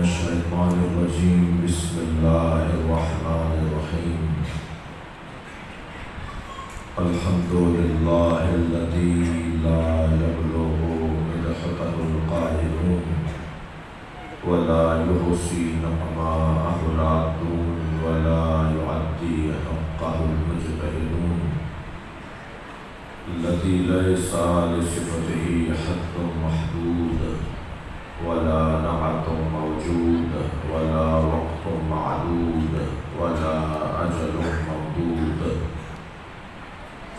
الشيطان الرجيم بسم الله الرحمن الرحيم الحمد لله الذي لا يبلغ مدحته القائلون ولا يحصي نعماءه العادون ولا يعدي حقه المجتهدون الذي ليس لصفته حد محدود ولا نعت موجود ولا وقت معدود ولا أجل ممدود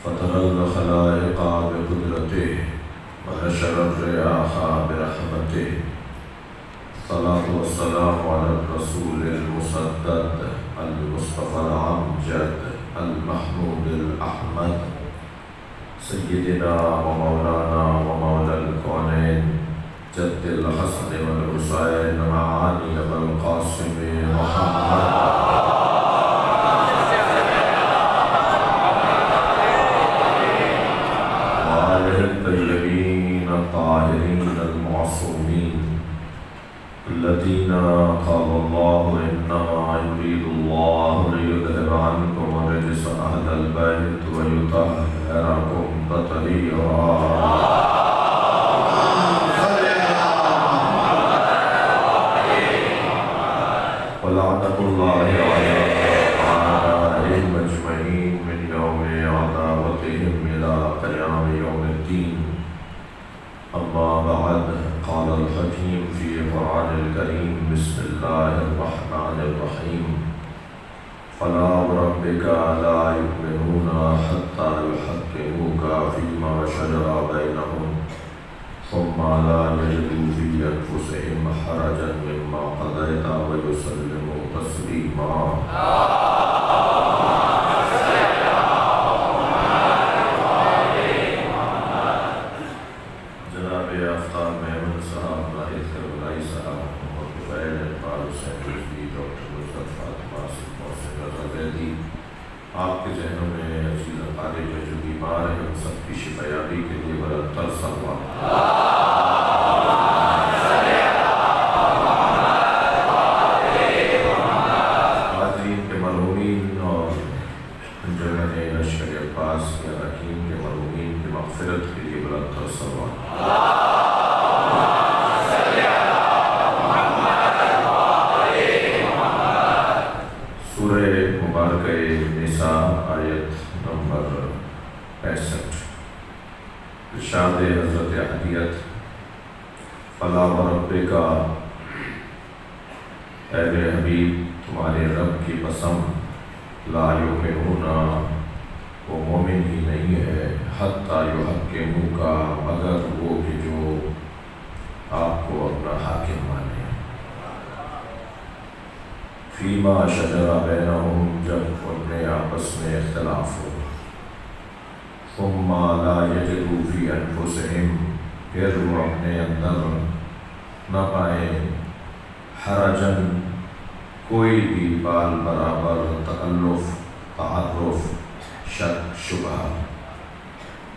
فطر الخلائق بقدرته ونشر الرياح برحمته الصلاة والسلام على الرسول المسدد المصطفى الأمجد المحمود الأحمد سيدنا ومولانا ومولى الكونين جد الحسن والحسين معاني أبا القاسم محمد وآله الطيبين الطاهرين المعصومين الذين قال الله إنما يريد الله ليذهب عنكم الرجس أهل البيت ويطهركم تطهيرا ولعنة الله على أعدائهم أجمعين من يوم عداوتهم إلى قيام يوم الدين أما بعد قال الحكيم في القرآن الكريم بسم الله الرحمن الرحيم فلا وربك لا يؤمنون حتى يحكموك فيما شجر بينهم ثم لا يجدوا في أنفسهم حرجا مما قضيت ويسلموا تسليما جناب آفتاب محمد صاحب ناہید کربلائی صاحب محمد طفیل اقبال حسین رضوی ڈاکٹر نصرت فاطمہ محسن رضا زیدی آپ کے ذہنوں میں عزیز اقارب میں جو بیمار ہیں ان سب کی شفایابی کے لیے برتر سلوات حاضرین کے مرحومین اور انجمن لشکر عباس کے اراکین کے مرحومین کی مغفرت کے لیے برتر سلوات سورہ مبارکہ نساء آیت نمبر 65 ارشاد حضرت عدیت فلا وربک اے میرے حبیب تمہارے رب کی قسم لا یؤمنون وہ مومن ہی نہیں ہے حتی یحکموک مگر وہ کہ جو آپ کو اپنا حاکم مانے فیما شجر بینہم جب ان میں آپس میں اختلاف ہو ثم لا یجدوا فی انفسہم پھر وہ اپنے اندر نہ پائیں حرجن کوئی بھی بال برابر تکلف تعرف شک شبہ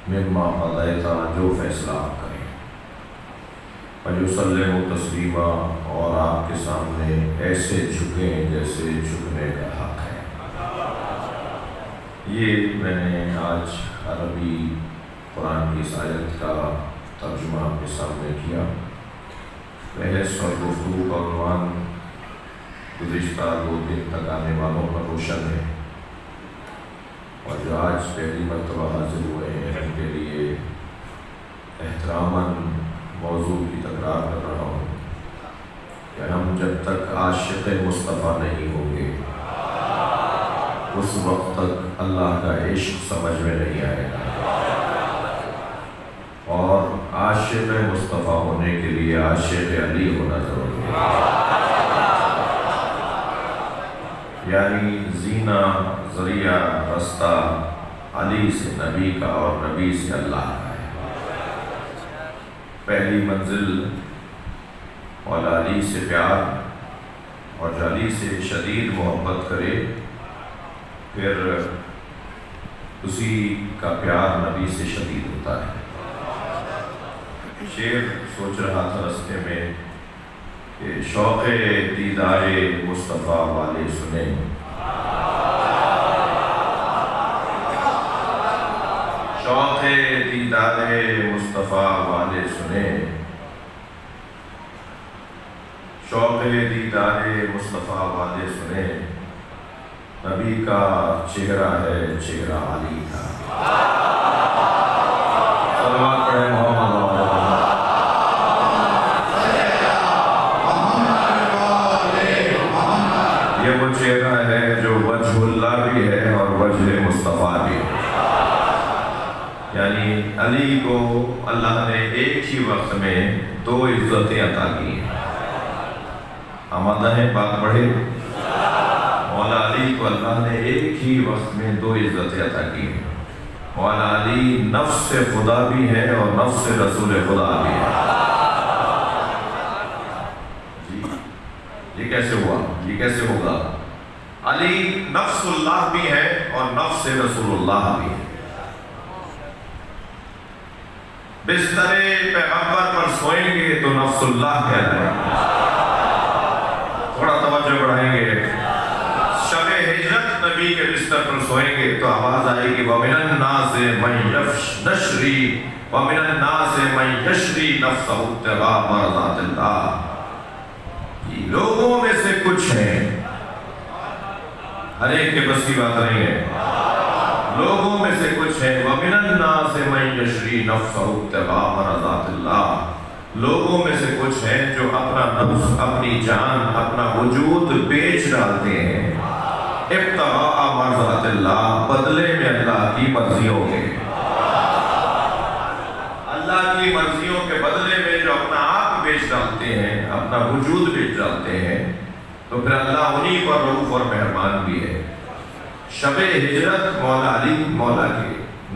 مما قضیتا جو فیصلہ آپ کریں وَيُسَلِّمُ تَسْلِيمًا اور آپ کے سامنے ایسے جھکیں جیسے جھکنے کا حق ہے۔ یہ میں نے آج عربی قرآن کی اس آیت کا ترجمہ آپ کے سامنے کیا۔ بحث اور گفتگو کا عنوان گزشتہ 2 دن تک آنے والوں پر روشن ہے، اور جو آج پہلی مرتبہ حاضر ہوئے ہیں ان کے لیے احتراماً موضوع کی تکرار کر رہا ہوں کہ ہم جب تک عاشق مصطفیٰ نہیں ہوں گے اس وقت تک اللہ کا عشق سمجھ میں نہیں آئے گا، اور عاشق مصطفیٰ ہونے کے لیے عاشق علی ہونا ضروری ہے، یعنی زینہ ذریعہ رستہ علی سے نبی کا اور نبی سے اللہ کا ہے۔ پہلی منزل مولا علی سے پیار، اور جو علی سے شدید محبت کرے پھر اسی کا پیار نبی سے شدید ہوتا ہے۔ شعر سوچ رہا تھا رستے میں کہ شوق دیدار مصطفیٰ والے سنیں، شوق دیدار مصطفیٰ والے سنیں، شوق دیدار مصطفیٰ والے سنیں، نبی کا چہرہ ہے چہرہ علی کا۔ صلوات پڑھیں محمد یہ وہ چہرہ ہے جو وجہ اللہ بھی ہے اور وجہ مصطفیٰ بھی ہے، یعنی علی کو اللہ نے ایک ہی وقت میں دو عزتیں عطا کی ہیں۔ آمادہ ہیں بات بڑھے؟ مولا علی کو اللہ نے ایک ہی وقت میں دو عزتیں عطا کی ہیں۔ مولا علی نفس خدا بھی ہے اور نفس رسول خدا بھی ہے۔ یہ کیسے ہوا؟ یہ کیسے ہوگا؟ علی نفس اللہ بھی ہے اور نفس رسول اللہ بھی ہے۔ بستر پیغمبر پر سوئیں گے تو نفس اللہ کہلائیں گے۔ تھوڑا توجہ بڑھائیں گے، شب ہجرت نبی کے بستر پر سوئیں گے تو آواز آئے گی وَمِنَ النَّاسِ مَن نَشْرِي وَمِنَ النَّاسِ مَن يَشْرِي نَفْسَهُ ابْتِغَاءَ مَرْضَاتِ اللَّهِ۔ لوگوں میں سے کچھ ہیں، ہر ایک کے بس کی بات نہیں ہے، لوگوں میں سے کچھ ہیں وَمِنَ النَّاسِ مَن يَشْرِي نَفْسَهُ ابْتِغَاءَ مَرْضَاتِ اللَّهِ، لوگوں میں سے کچھ ہیں جو اپنا نفس، اپنی جان، اپنا وجود بیچ ڈالتے ہیں ابتغاء مرضات اللہ، بدلے میں اللہ کی مرضیوں کے، اللہ کی مرضیوں کے بدلے میں جو اپنا آپ بیچ ڈالتے ہیں، اپنا وجود بیچ ڈالتے ہیں، تو پھر اللہ انہی پر رؤوف اور مہربان بھی ہے۔ شب ہجرت مولا علی مولا کے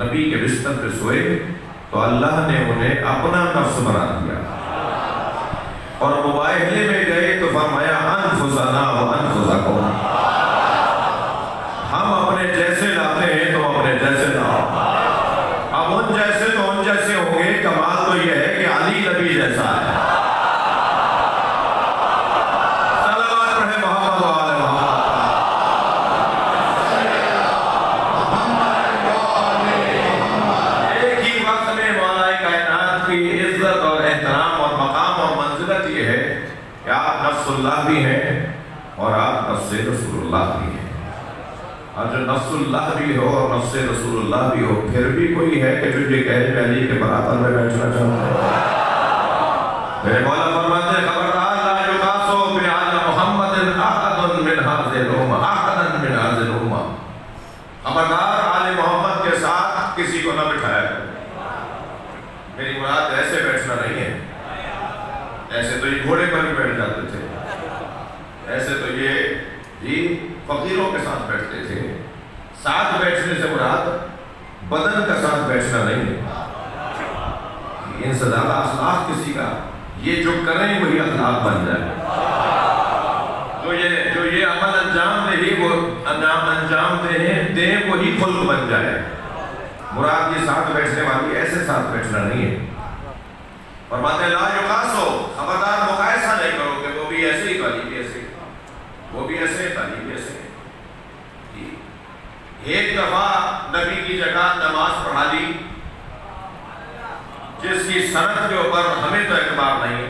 نبی کے بستر پہ سوئے تو اللہ نے انہیں اپنا نفس بنا دیا، اور مباہلے میں گئے تو فرمایا انفسنا و انفسکم، ہم اپنے جیسے لاتے ہیں تو اپنے جیسے لاؤ، اب ان جیسے تو ان جیسے ہوں گے، کمال تو یہ ہے کہ علی نبی جیسا ہے۔ صلوات پڑھیں محمد و آل محمد۔ ایک ہی وقت میں مولا کائنات کی عزت اور احترام اور مقام اور منزلت یہ ہے کہ آپ نفس اللہ بھی ہیں اور آپ نفس رسول اللہ بھی ہیں، اور جو نفس اللہ بھی ہو اور نفس رسول اللہ بھی ہو، پھر بھی کوئی ہے کہ جو یہ کہے میں علی کے برابر میں بیٹھنا چاہتا ہے۔ میرے مولا فرماتے ہیں خبردار لا یقاسو بعلی محمد احد من هذه الامہ، احدا من هذه الامہ، خبردار آل محمد کے ساتھ کسی کو نہ بٹھایا کرو۔ میری مراد ایسے بیٹھنا نہیں ہے، ایسے تو یہ گھوڑے پر بھی بیٹھ جاتے تھے، ایسے تو یہ فقیروں کے ساتھ بیٹھتے تھے۔ ساتھ بیٹھنے سے مراد بدن کا ساتھ بیٹھنا نہیں ہے، ان سے زیادہ اخلاق کسی کا، یہ جو کریں وہی اخلاق بن جائے، جو یہ عمل انجام دے ہی وہ انجام دیں وہی خلق بن جائے۔ مراد یہ ساتھ بیٹھنے والی ایسے ساتھ بیٹھنا نہیں ہے۔ فرماتے ہیں لا یقاسو، خبردار مقایسہ نہیں کرو کہ وہ بھی ایسے ہی تعلیم بھی ایسے، وہ بھی ایسے تعلیم بھی ایسے۔ ایک دفعہ نبی کی جگہ نماز پڑھا لی جس کی سند کے اوپر ہمیں تو اعتبار نہیں ہے،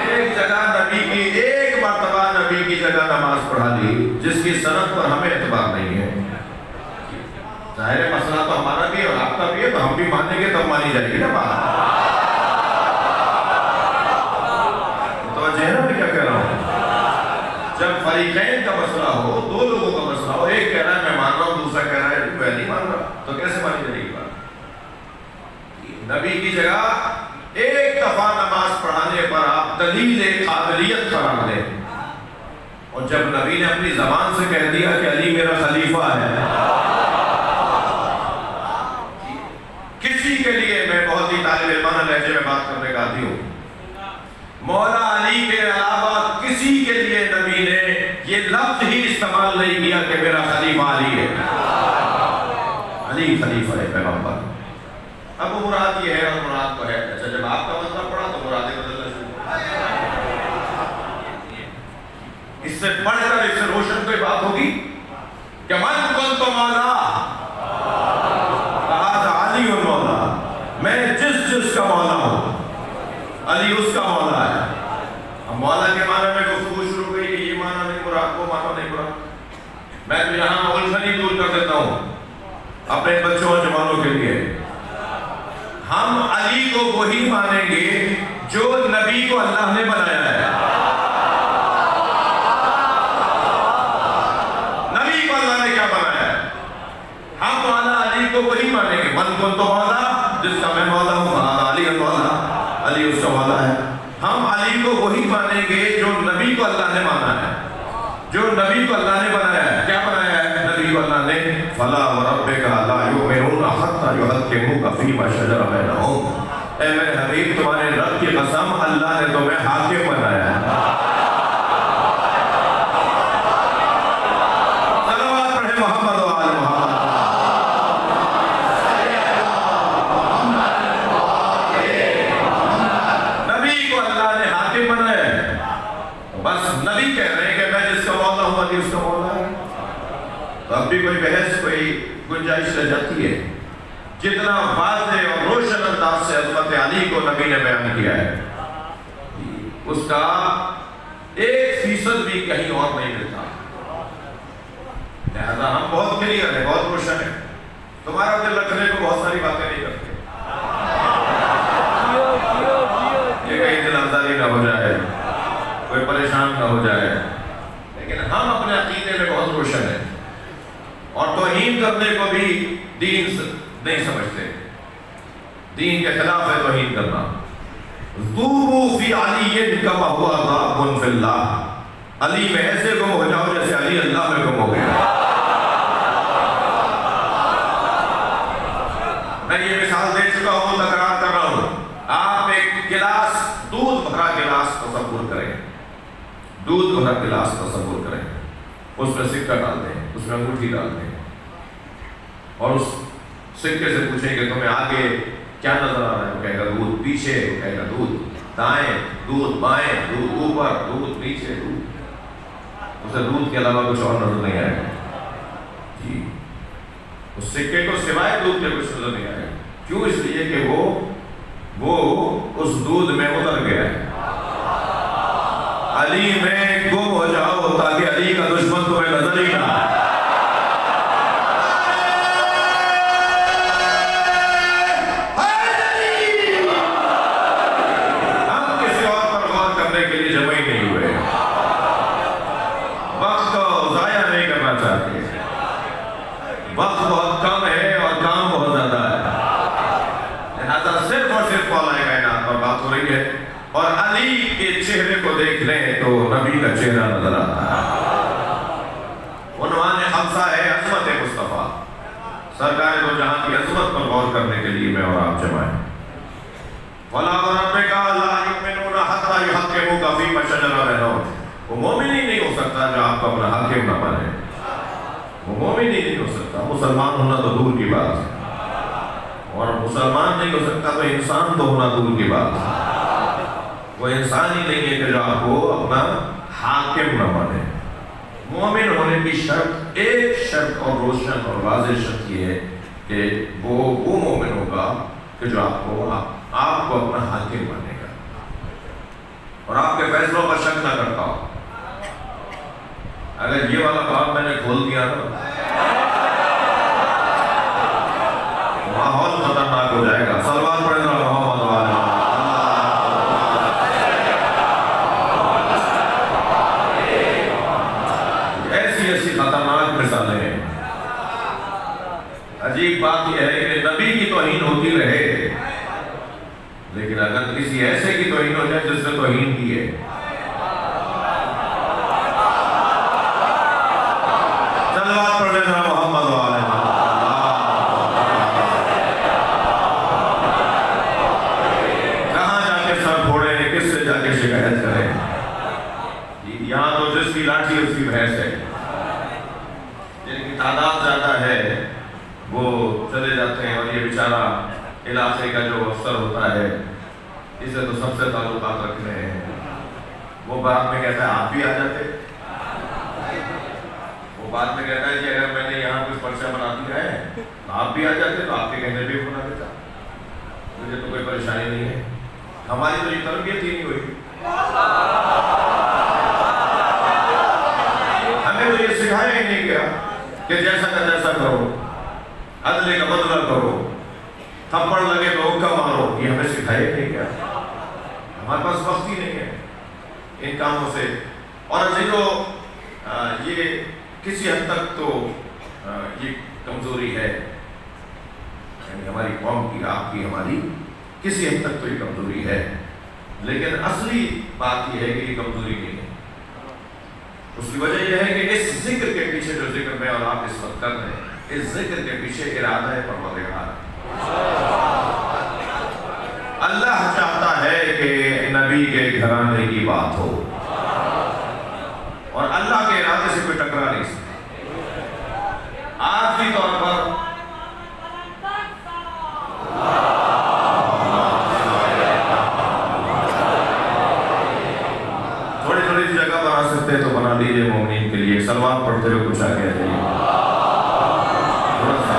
ایک جگہ نبی کی، ایک مرتبہ نبی کی جگہ نماز پڑھا لی جس کی سند پر ہمیں اعتبار نہیں ہے۔ ظاہر مسئلہ تو ہمارا بھی ہے اور آپ کا بھی ہے، تو ہم بھی مانیں گے تب مانی جائے گی نا بات۔ توجہ ہے نا میں کیا کہہ رہا ہوں؟ جب فریقین کا مسئلہ ہو، دو لوگوں کا مسئلہ ہو، ایک کہہ رہا ہے میں مان رہا ہوں، دوسرا کہہ رہا ہے میں نہیں مان رہا، تو کیسے مانی جائے گی بات؟ نبی کی جگہ ایک دفعہ نماز پڑھانے پر آپ دلیل قابلیت قرار دیں، اور جب نبی نے اپنی زبان سے کہہ دیا کہ علی میرا خلیفہ ہے، کسی کے لیے میں بہت ہی طالب علمانہ لہجے میں بات کرنے کا عادی ہوں، مولا علی کے علاوہ کسی کے لیے نبی نے یہ لفظ ہی استعمال نہیں کیا کہ میرا خلیفہ علی ہے۔ علی خلیفہ ہے پیغمبر، اب وہ مراد یہ ہے اور مراد تو ہے. اچھا جب آپ کا مسئلہ پڑا تو مرادیں بدلنا شروع. اس سے پڑھ کر اس سے روشن کوئی بات ہوگی کہ من کنت مولا فہذا علی مولا. میں جس کا مولا ہوں علی اس کا مولا ہے. اب مولا کے معنی میں گفتگو شروع ہوئی کہ یہ معنی نہیں مراد وہ معنی نہیں مراد. میں تو یہاں الجھن دور کر دیتا ہوں اپنے بچوں اور جوانوں کے لیے. ہم علی کو وہی مانیں گے جو نبی کو اللہ نے بنایا ہے. نبی کو اللہ نے کیا بنایا ہے ہم مولا علی کو وہی مانیں گے. من کنت مولا جس کا میں مولا ہوں فہذا علی مولا. علی اس کا مولا ہے. ہم علی کو وہی مانیں گے جو نبی کو اللہ نے مانا ہے. جو نبی کو اللہ نے بنایا ہے. کیا بنایا ہے نبی کو اللہ نے؟ فلا وربک لا یؤمنون حتی یحکموک فیما شجر بینہم. اے میرے حبیب تمہارے رب کی قسم اللہ نے تمہیں حاکم بنایا ہے. صلوات پڑھے محمد و آل محمد. نبی کو اللہ نے حاکم بنایا ہے. بس نبی کہہ رہے ہیں کہ میں جس کا مولا ہوں علی اس کا مولا ہے. تو اب بھی کوئی بحث کوئی گنجائش رہ جاتی ہے. جتنا واضح اور روشن انداز سے عظمت علی کو نبی نے بیان کیا ہے اس کا 1% بھی کہیں اور نہیں ملتا. لہذا ہم بہت کلیئر ہیں, بہت روشن ہیں. تمہارا دل رکھنے کو بہت ساری باتیں نہیں کرتے. یہ کہیں دل افزاری نہ ہو جائے, کوئی پریشان نہ ہو جائے. لیکن ہم اپنے عقیدے میں بہت روشن ہیں اور توہین کرنے کو بھی دین نہیں سمجھتے. دین کے خلاف ہے توہین کرنا. ذوبوا فی علی کما هو ذاب فی اللہ. علی میں ایسے گم ہو جاؤ جیسے علی اللہ میں گم ہو گیا. میں یہ مثال دے چکا ہوں, تکرار کر رہا ہوں. آپ ایک گلاس دودھ بھرا گلاس تصور کریں. دودھ بھرا گلاس تصور کریں. اس میں سکہ ڈال دیں, اس میں انگوٹھی ڈال دیں اور اس سکے سے پوچھیں کہ تمہیں آگے کیا نظر آ رہا ہے. وہ کہے گا دودھ. پیچھے وہ کہے گا دودھ. دائیں دودھ, بائیں دودھ, اوپر دودھ, نیچے دودھ. اسے دودھ کے علاوہ کچھ اور نظر نہیں آئے گا. جی اس سکے کو سوائے دودھ کے کچھ نظر نہیں آئے گا. کیوں؟ اس لیے کہ وہ اس دودھ میں اتر گیا ہے. علی میں گم ہو جاؤ تاکہ علی کا دشمن تمہیں نظر ہی نہ آئے. وقت بہت کم ہے اور کام بہت زیادہ ہے. لہذا صرف اور صرف مولا کائنات پر بات ہو رہی ہے اور علی کے چہرے کو دیکھ لیں تو نبی کا چہرہ نظر آتا ہے. عنوان خمسہ ہے عظمت مصطفیٰ. سرکار دو جہاں کی عظمت پر غور کرنے کے لیے میں اور آپ جمع ہیں. وَلَا وَرَبِّكَ لَا يُؤْمِنُونَ حَتَّى يُحَكِّمُوكَ فِيمَا شَجَرَ بَيْنَهُمْ. وہ مومن ہی نہیں ہو سکتا جو آپ کو اپنا حاکم نہ مانے. وہ مومن ہی نہیں ہو سکتا. مسلمان ہونا تو دور کی بات ہے, اور مسلمان نہیں ہو سکتا تو انسان تو ہونا دور کی بات ہے. وہ انسان ہی نہیں ہے کہ جو آپ کو اپنا حاکم نہ مانے. مومن ہونے کی شرط, ایک شرط اور روشن اور واضح شرط یہ ہے کہ وہ مومن ہوگا کہ جو آپ کو اپنا حاکم مانے گا اور آپ کے فیصلوں پر شک نہ کرتا ہو. اگر یہ والا بات میں نے کھول دیا نا ماحول خطرناک ہو جائے گا. صلوات پڑھیں نا محمد و آل محمد. ایسی خطرناک مثالیں ہیں. عجیب بات یہ ہے کہ نبی کی توہین ہوتی رہے, لیکن اگر کسی ایسے کی توہین ہو جائے جس نے توہین کی ہے, صلوات پڑھ لینا محمد و آل محمد. کہاں جا کے سر پھوڑے, کس سے جا کے شکایت کریں. یہاں تو جس کی لاٹھی اس کی بھینس ہے. جن کی تعداد زیادہ ہے وہ چلے جاتے ہیں اور یہ بیچارہ علاقے کا جو افسر ہوتا ہے اسے تو سب سے تعلقات رکھنے ہیں، وہ بعد میں کہتا ہے آپ بھی آ جاتے، وہ بعد میں کہتا ہے کہ اگر میں نے یہاں کچھ پرچہ بنا دیا ہے تو آپ بھی آ جاتے تو آپ کے کہنے بھی بنا دیتا، مجھے تو کوئی پریشانی نہیں ہے۔ ہماری تو یہ تربیت ہی نہیں ہوئی، ہمیں تو یہ سکھایا ہی نہیں گیا کہ جیسا کا جیسا کرو، عدلے کا بدلہ کرو، تھپڑ لگے تو ان کا مارو، یہ ہمیں سکھایا ہی نہیں گیا۔ ہمارے پاس وقت ہی نہیں ہے ان کاموں سے، اور یہ کسی حد تک تو یہ کمزوری ہے، یعنی ہماری قوم کی، آپ کی، ہماری کسی حد تک تو یہ کمزوری ہے، لیکن اصلی بات یہ ہے کہ یہ کمزوری نہیں ہے۔ اس کی وجہ یہ ہے کہ اس ذکر کے پیچھے جو ذکر میں اور آپ اس وقت کر رہے ہیں، اس ذکر کے پیچھے ارادہ ہے پروردگار۔ اللہ چاہتا ہے کہ نبی کے گھرانے کی بات ہو، اور اللہ کے ارادے سے کوئی ٹکرا نہیں سکتا۔ آخری طور پر تھوڑی تھوڑی جگہ بنا سکتے ہیں تو بنا لیجیے مومنین کے لیے، سلوات پڑھتے ہوئے کچھ آگے آ جائیے تھوڑا سا۔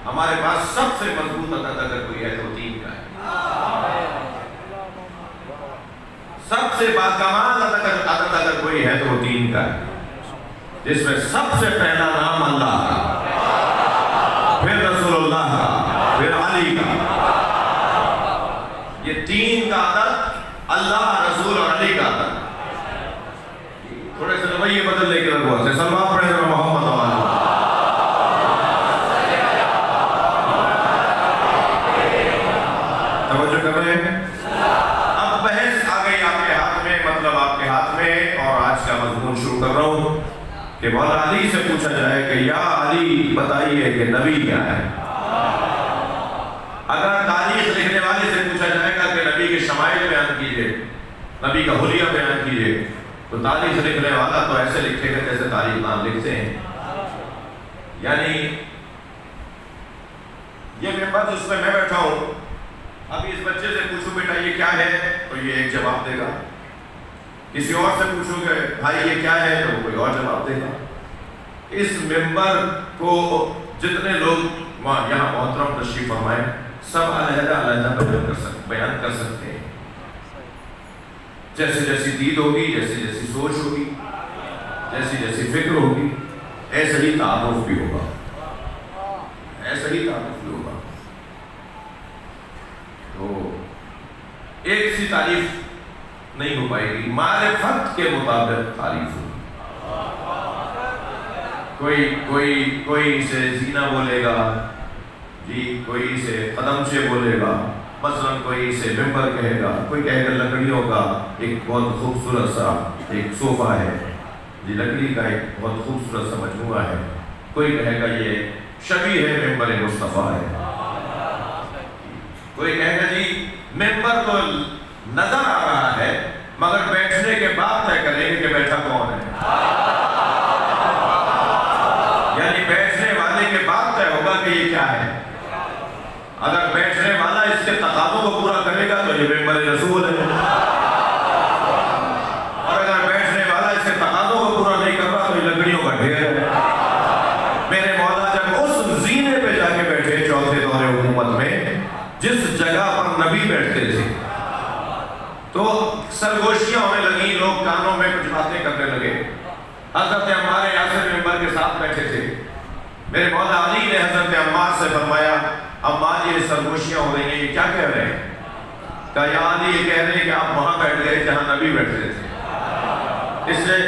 ہمارے پاس سب سے مضبوط عدد اگر کوئی ہے تو 3 کا ہے، سب سے باکمال عدد اگر کوئی ہے تو وہ 3 کا ہے، جس میں سب سے پہلا نام اللہ کا، پھر رسول اللہ کا، پھر علی کا۔ یہ 3 کا عدد اللہ، رسول اور علی کا عدد۔ تھوڑے سے رویے بدلنے کی ضرورت ہے۔ سلوات پڑھیں محمد و علی۔ توجہ کر رہے ہیں؟ اب بحث آ گئی آپ کے ہاتھ میں، مطلب آپ کے ہاتھ میں، اور آج کا مضمون شروع کر رہا ہوں کہ مولا علی سے پوچھا جائے کہ یا علی بتائیے کہ نبی کیا ہے۔ اگر تاریخ لکھنے والے سے پوچھا جائے گا کہ نبی کے شمائل بیان کیجئے، نبی کا حلیہ بیان کیجئے، تو تاریخ لکھنے والا تو ایسے لکھے گا جیسے تاریخ نام لکھتے ہیں۔ یعنی یہ ممبر جس میں بیٹھا ہوں، ابھی اس بچے سے پوچھو بیٹا یہ کیا ہے تو یہ ایک جواب دے گا، کسی اور سے پوچھو گے بھائی یہ کیا ہے تو وہ کوئی اور جواب دے گا۔ اس ممبر کو جتنے لوگ یہاں محترم تشریف فرمائیں، سب علیحدہ علیحدہ بیان کر سکتے ہیں، جیسے جیسی دید ہوگی، جیسی جیسی سوچ ہوگی، جیسی جیسی فکر ہوگی، ایسا ہی تعارف بھی ہوگا، ایسا ہی تعارف بھی ہوگا۔ تو ایک سی تعریف نہیں ہو پائے گی، معرفت کے مطابق تعریف ہوگی۔ کوئی اسے زینہ بولے گا جی، کوئی اسے قدمچے بولے گا، مثلا کوئی اسے ممبر کہے گا، کوئی کہے گا لکڑیوں کا ایک بہت خوبصورت سا ایک صوفہ ہے، یہ لکڑی کا ایک بہت خوبصورت سا مجموعہ ہے. کوئی کہے گا یہ شبیہ ہے ممبر مصطفیٰ ہے، کوئی کہے گا جی ممبر تو نظر آ رہا ہے مگر بیٹھنے کے بعد طے کریں گے کہ بیٹھا کون ہے. یعنی بیٹھنے والے کے بعد طے ہوگا کہ یہ کیا ہے. اگر بیٹھنے والا اس کے تقاضوں کو پورا کرے گا تو یہ ممبر رسول ہے، اور اگر بیٹھنے والا اس کے تقاضوں کو پورا نہیں کر رہا تو یہ لکڑیوں کا ڈھیر ہے. میرے مولا جب اس زینے پہ جا کے بیٹھے چوتھے دور حکومت میں جس جگہ پر نبی بیٹھتے تھے تو سرگوشیاں ہونے لگی، لوگ کانوں میں کچھ باتیں کرنے لگے. حضرت عمار یاسر ممبر کے ساتھ بیٹھے تھے. میرے مولا علی نے حضرت عمار سے فرمایا عمار یہ سرگوشیاں ہو رہی ہیں، یہ کیا کہہ رہے ہیں؟ کہا یا علی یہ کہہ رہے ہیں کہ آپ وہاں بیٹھ گئے جہاں نبی بیٹھتے تھے،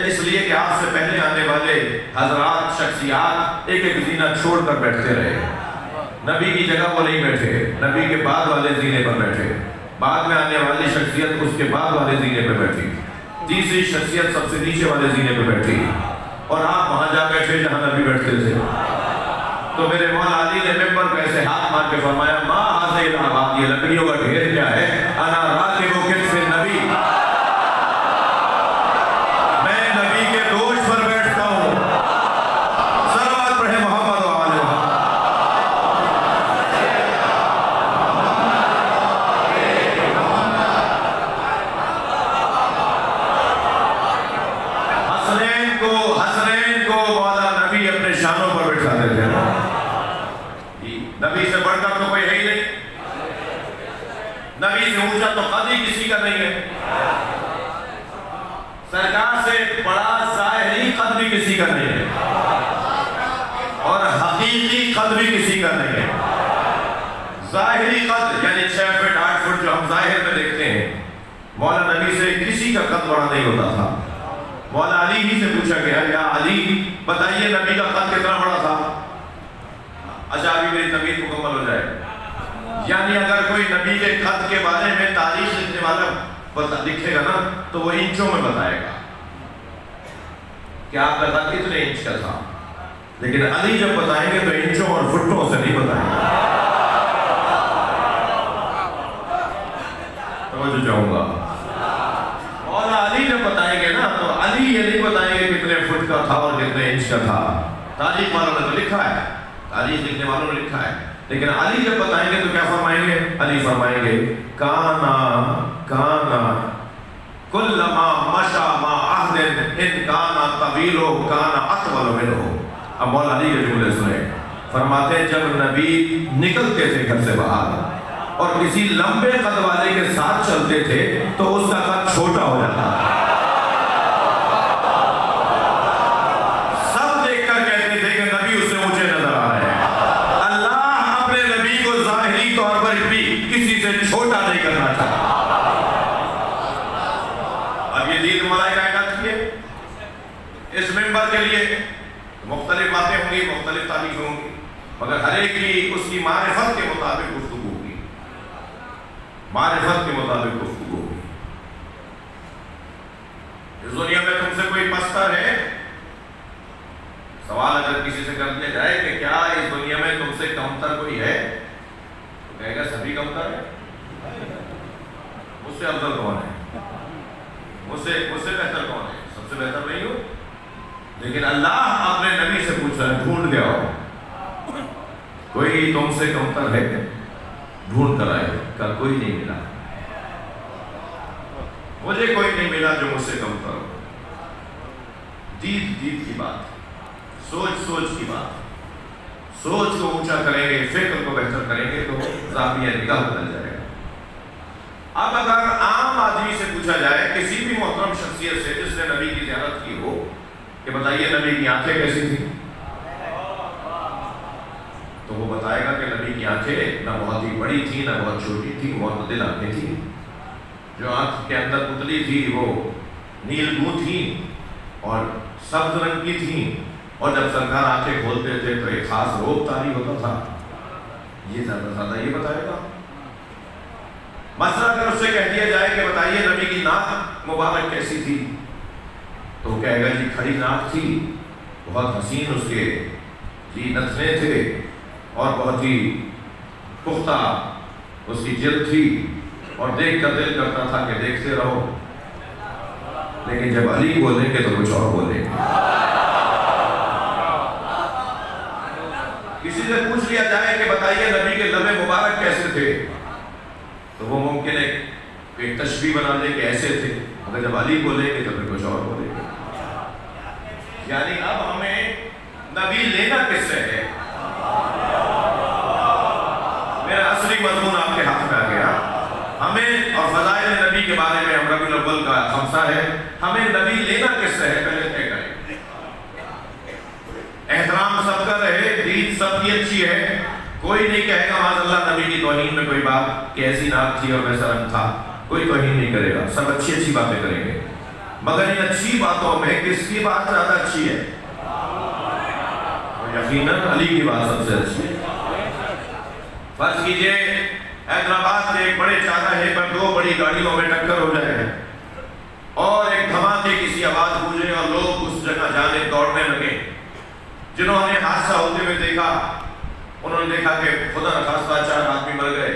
اس لیے کہ آپ سے پہلے آنے والے حضرات شخصیات ایک ایک زینہ چھوڑ کر بیٹھتے رہے. نبی کی جگہ وہ نہیں بیٹھے، نبی کے بعد والے زینے پر بیٹھے. بعد میں آنے والی شخصیت اس کے بعد والے زینے پہ بیٹھی، تیسری شخصیت سب سے نیچے والے زینے پہ بیٹھی، اور آپ وہاں جا بیٹھے جہاں نبی بیٹھتے تھے. تو میرے مولا علی نے ممبر کو ایسے ہاتھ مار کے فرمایا ما حاضر العباد، یہ لکڑیوں کا ڈھیر کیا ہے؟ انا راکب کتف النبی، میں نبی کے دوش پر بیٹھتا ہوں. صلوات پڑھے محمد و آل محمد. حسنین کو مولا نبی اپنے شانوں پر بٹھاتے تھے. نبی سے بڑھ کر تو کوئی ہے ہی نہیں، نبی سے اونچا تو قد ہی کسی کا نہیں ہے، سرکار سے بڑا ظاہری قد بھی کسی کا نہیں ہے، اور حقیقی قد بھی کسی کا نہیں ہے. ظاہری قد یعنی 6 فٹ 8 فٹ جو ہم ظاہر میں دیکھتے ہیں، مولا نبی سے کسی کا قد بڑا نہیں ہوتا تھا. مولا علی ہی سے پوچھا گیا یا علی بتائیے نبی کا قد کتنا بڑا تھا؟ اچھا ابھی میری تمہید مکمل ہو جائے. یعنی اگر کوئی نبی کے قد کے بارے میں تاریخ لکھنے والا لکھے گا نا تو وہ انچوں میں بتائے گا کہ آپ کا قد کتنے انچ کا تھا، لیکن علی جب بتائیں گے تو انچوں اور فٹوں سے نہیں بتائیں گے. توجہ چاہوں گا. مولا علی جب بتائیں گے نا تو علی یہ نہیں بتائیں گے کتنے فٹ کا تھا اور کتنے انچ کا تھا. تاریخ والوں نے تو لکھا ہے، تاریخ لکھنے والوں نے لکھا ہے، لیکن علی جب بتائیں گے تو کیا فرمائیں گے؟ علی فرمائیں گے کانا کلما مشا ما عہد ان کانا طویل کانا اطول منہ. اب مولا علی کے جملے سنیں، فرماتے ہیں جب نبی نکلتے تھے گھر سے باہر اور کسی لمبے قد والے کے ساتھ چلتے تھے تو اس کا قد چھوٹا ہو جاتا. سب دیکھ کر کہتے تھے کہ نبی اس سے اونچے نظر آ رہے ہیں. اللہ اپنے نبی کو ظاہری طور پر بھی کسی سے چھوٹا نہیں کرنا چاہتا. اب یہ دین ملائکہ کائنات کی ہے. اس ممبر کے لیے مختلف باتیں ہوں گی، مختلف تاریخیں ہوں گی، مگر ہر ایک کی اس کی معرفت کے مطابق گفتگو ہوگی، معرفت کے مطابق گفتگو ہوگی. اس دنیا میں تم سے کوئی پستر ہے؟ سوال اگر کسی سے کر دیا جائے کہ کیا اس دنیا میں تم سے کمتر کوئی ہے تو کہے گا سبھی کمتر ہے. مجھ سے افضل کون ہے؟ مجھ سے بہتر کون ہے؟ سب سے بہتر نہیں ہو. لیکن اللہ اپنے نبی سے پوچھ رہا ہے ڈھونڈ کے آؤ کوئی تم سے کمتر ہے؟ ڈھونڈ کر آئے کہ کوئی نہیں ملا، مجھے کوئی نہیں ملا جو مجھ سے کمتر ہو. دید کی بات، سوچ کی بات. سوچ کو اونچا کریں گے، فکر کو بہتر کریں گے تو زاویہ نگاہ بدل جائے گا. اب اگر عام آدمی سے پوچھا جائے کسی بھی محترم شخصیت سے جس نے نبی کی زیارت کی ہو کہ بتائیے نبی کی آنکھیں کیسی تھیں، تو وہ بتائے گا کہ نبی کی آنکھیں نہ بہت ہی بڑی تھی نہ بہت چھوٹی تھی، معتدل آنکھیں تھیں. جو آنکھ کے اندر پتلی تھی وہ نیل گوں تھی اور سبز رنگ کی تھی، اور جب سرکار آنکھیں کھولتے تھے تو ایک خاص روب طاری ہوتا تھا. یہ زیادہ یہ بتائے گا. مثلا اگر اس سے کہہ دیا جائے کہ بتائیے نبی کی ناک مبارک کیسی تھی تو کہے گا جی کھڑی ناک تھی، بہت حسین اس کے جی نتنے تھے، اور بہت ہی پختہ اس کی جلد تھی، اور دیکھ کر دل کرتا تھا کہ دیکھتے رہو، لیکن جب علی بولیں گے تو کچھ اور بولیں گے۔ کسی سے پوچھ لیا جائے کہ بتائیے نبی کے لب مبارک کیسے تھے، تو وہ ممکن ہے ایک تشبیہ بنا دے کہ ایسے تھے، مگر جب علی بولیں گے تو پھر کچھ اور بولیں گے۔ یعنی اب ہمیں نبی لینا کس سے ہے؟ میرا اصلی مضمون آپ کے ہاتھ میں آ گیا۔ ہمیں اور فضائل نبی کے بارے میں ہم ربیع الاول کا خمسہ ہے، ہمیں نبی لینا کس سے ہے پہلے طے کریں۔ احترام سب کا رہے، دین سب کی اچھی ہے، کوئی نہیں کہے گا معاذ اللہ نبی کی توہین میں کوئی بات کہ ایسی ناک تھی اور ویسا رنگ تھا، کوئی توہین نہیں کرے گا، سب اچھی اچھی باتیں کریں گے۔ مگر ان اچھی باتوں میں کس کی بات زیادہ اچھی ہے؟ یقیناً علی کی بات سب سے اچھی ہے۔ فرض کیجئے حیدرآباد کے ایک بڑے چاراہے پر دو بڑی گاڑیوں میں ٹکر ہو جائے اور ایک دھماکے کسی آواز گونجے اور لوگ اس جگہ جانے دوڑنے لگے۔ جنہوں نے حادثہ ہوتے ہوئے دیکھا انہوں نے دیکھا کہ خدا نخواستہ 4 آدمی مر گئے،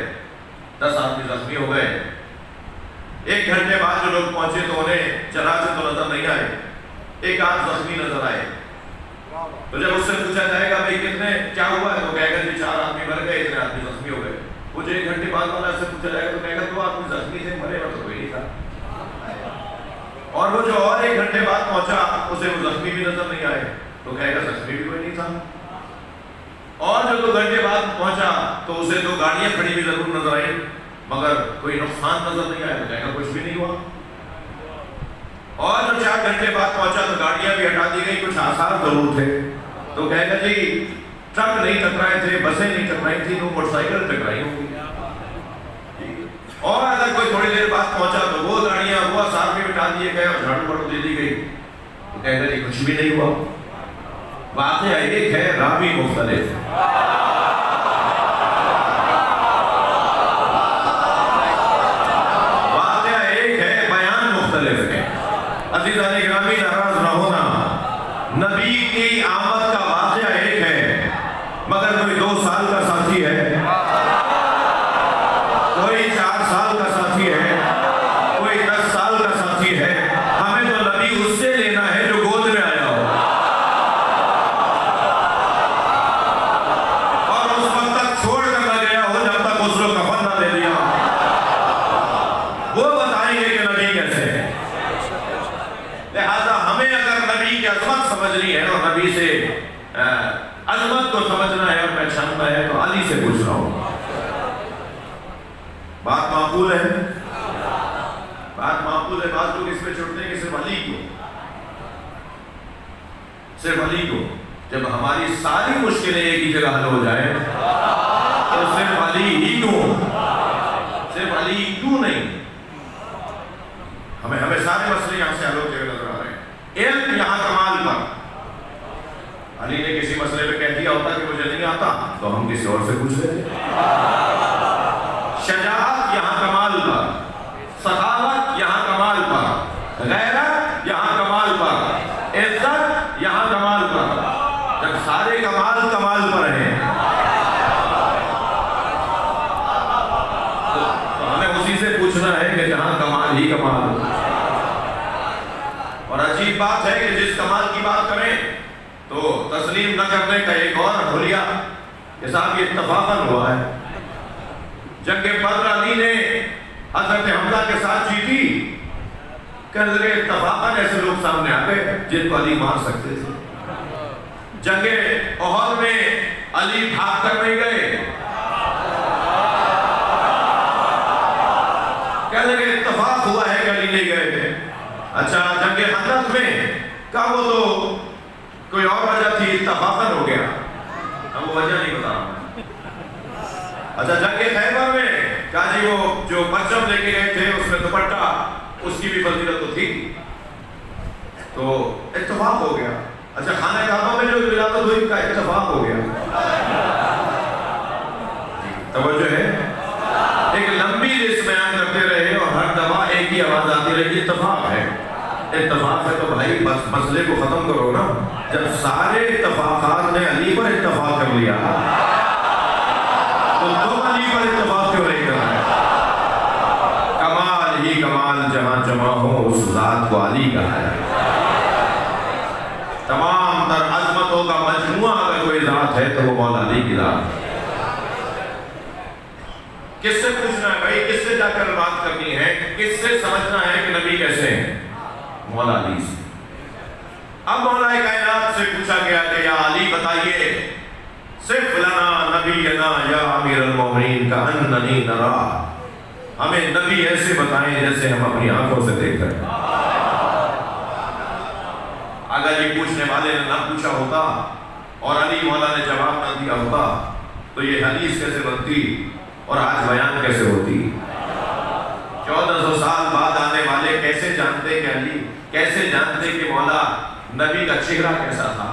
10 آدمی زخمی ہو گئے۔ 1 گھنٹے بعد جو لوگ پہنچے تو انہیں جنازے تو نظر نہیں آئے، 1 آدھ زخمی نظر آئے۔ تو جب اس سے پوچھا جائے گا بھئی کتنے کیا ہوا ہے، تو کہے گا جی 4 آدمی مر گئے، اتنے آدمی زخمی ہو گئے۔ مجھے 1 گھنٹے بعد والا سے پوچھا جائے گا تو کہے گا 2 آدمی زخمی تھے، مرے گا تو کوئی نہیں تھا۔ اور وہ جو اور 1 گھنٹے بعد پہنچا اسے وہ زخمی بھی نظر نہیں آئے، تو کہے گا زخمی بھی کوئی نہیں تھا۔ اور جو 2 گھنٹے بعد پہنچا تو اسے 2 گاڑیاں کھڑی بھی ضرور نظر آئی مگر کوئی نقصان نظر نہیں آیا، تو کہے گا کچھ بھی نہیں ہوا۔ اور جو 4 گھنٹے بعد پہنچا تو گاڑیاں بھی ہٹا دی گئی، کچھ آثار ضرور تھے، تو کہے گا جی ٹرک نہیں ٹکرائے تھے، بسیں نہیں ٹکرائی تھی، وہ موٹر سائیکل ٹکرائی ہوں گی۔ اور اگر کوئی تھوڑی دیر بعد پہنچا تو وہ گاڑیاں وہ آثار بھی ہٹا دیے گئے اور جھاڑو پڑو دے دی گئی، تو کہے گا جی کچھ بھی نہیں ہوا۔ واقعہ ایک ہے، راوی مختلف۔ واقعہ ایک ہے، بیان مختلف ہے۔ عزیزان گرامی ناراض نہ ہونا، نبی کی آمد کا واقعہ ایک ہے مگر کوئی 2 سال کا ساتھی ہے، کوئی 4 سال کا ساتھی ہے، کوئی 10 سال کا ساتھی ہے۔ ہمیں تو نبی اس سے لینا ہے جو گود میں آیا ہو اور اس وقت تک چھوڑ کر نہ گیا ہو جب تک اس کو کفن نہ دے دیا، وہ بتائیں گے کہ نبی کیسے ہے۔ لہذا ہمیں اگر نبی کی عظمت سمجھنی ہے اور نبی سے عظمت کو سمجھنا ہے اور پہچاننا ہے تو علی سے پوچھ رہا ہوں۔ بات معقول ہے؟ بات معقول ہے؟ بعض لوگ اس پہ چھوڑتے ہیں کہ صرف علی کو، صرف علی کو۔ جب ہماری ساری مشکلیں ایک ہی جگہ حل ہو جائیں تو صرف علی ہی کیوں، صرف علی کیوں نہیں؟ ہمیں سارے مسئلے یہاں سے حل ہوتے ہوئے نظر آ رہے ہیں۔ علم یہاں کمال پر، علی نے کسی مسئلے پہ کہہ دیا ہوتا کہ مجھے نہیں آتا تو ہم کسی اور سے پوچھ لیتے۔ شجاعت یہاں کمال پر، سخاوت یہاں کمال پر، غیرت یہاں کمال پر، عزت یہاں کمال پر۔ جب سارے کمال کمال پر ہیں تو ہمیں اسی سے پوچھنا ہے کہ جہاں کمال ہی کمال ہو۔ اور عجیب بات ہے کہ جس کمال کی بات کریں تو تسلیم نہ کرنے کا ایک اور حلیہ کہ صاحب یہ اتفاقاً ہوا ہے۔ جنگ بدر علی نے حضرت حمزہ کے ساتھ جیتی، کہنے لگے اتفاقاً ایسے لوگ سامنے آ گئے جن کو علی مار سکتے تھے۔ جنگ احد میں علی بھاگ کر نہیں گئے، کہنے لگے اتفاق ہوا ہے کہ علی نہیں گئے تھے۔ اچھا جنگ خندق میں کہا وہ تو کوئی اور وجہ تھی، اتفاقاً ہو گیا، اب وہ وجہ نہیں بتا رہا۔ اچھا جنگ خیبر میں کہا جی وہ جو پرچم لے کے گئے تھے اس میں دوپٹہ، اس کی بھی فضیلت تو تھی، تو اتفاق ہو گیا۔ اچھا خانہ کعبہ میں جو ولادت ہوئی کا اتفاق ہو گیا۔ توجہ ہے؟ ایک لمبی لسٹ بیان کرتے رہے اور ہر دفعہ ایک ہی آواز آتی رہی، اتفاق ہے، اتفاق ہے تو بھائی بس مسئلے کو ختم کرو نا. جب سارے اتفاقات نے علی پر اتفاق کر لیا تو تم علی پر اتفاق کیوں نہیں کر رہے؟ کمال ہی کمال جہاں جمع ہو اس ذات کو علی کہا ہے. تمام تر عظمتوں کا مجموعہ اگر کوئی ذات ہے تو وہ مولا علی کی ذات ہے. کس سے پوچھنا ہے بھائی؟ کس سے جا کر بات کرنی ہے؟ کس سے سمجھنا ہے کہ نبی کیسے ہیں؟ مولا علی سے. اب مولا کائنات سے پوچھا گیا کہ یا علی بتائیے صرف لنا نبینا یا امیر المومنین کا اننی نرا، ہمیں نبی ایسے بتائیں جیسے ہم اپنی آنکھوں سے دیکھ رہے ہیں. اگر یہ پوچھنے والے نے نہ پوچھا ہوتا اور علی مولا نے جواب نہ دیا ہوتا تو یہ حدیث کیسے بنتی اور آج بیان کیسے ہوتی؟ 1400 سال بعد آنے والے کیسے جانتے کہ علی، کیسے جانتے کہ مولا نبی کا چہرہ کیسا تھا؟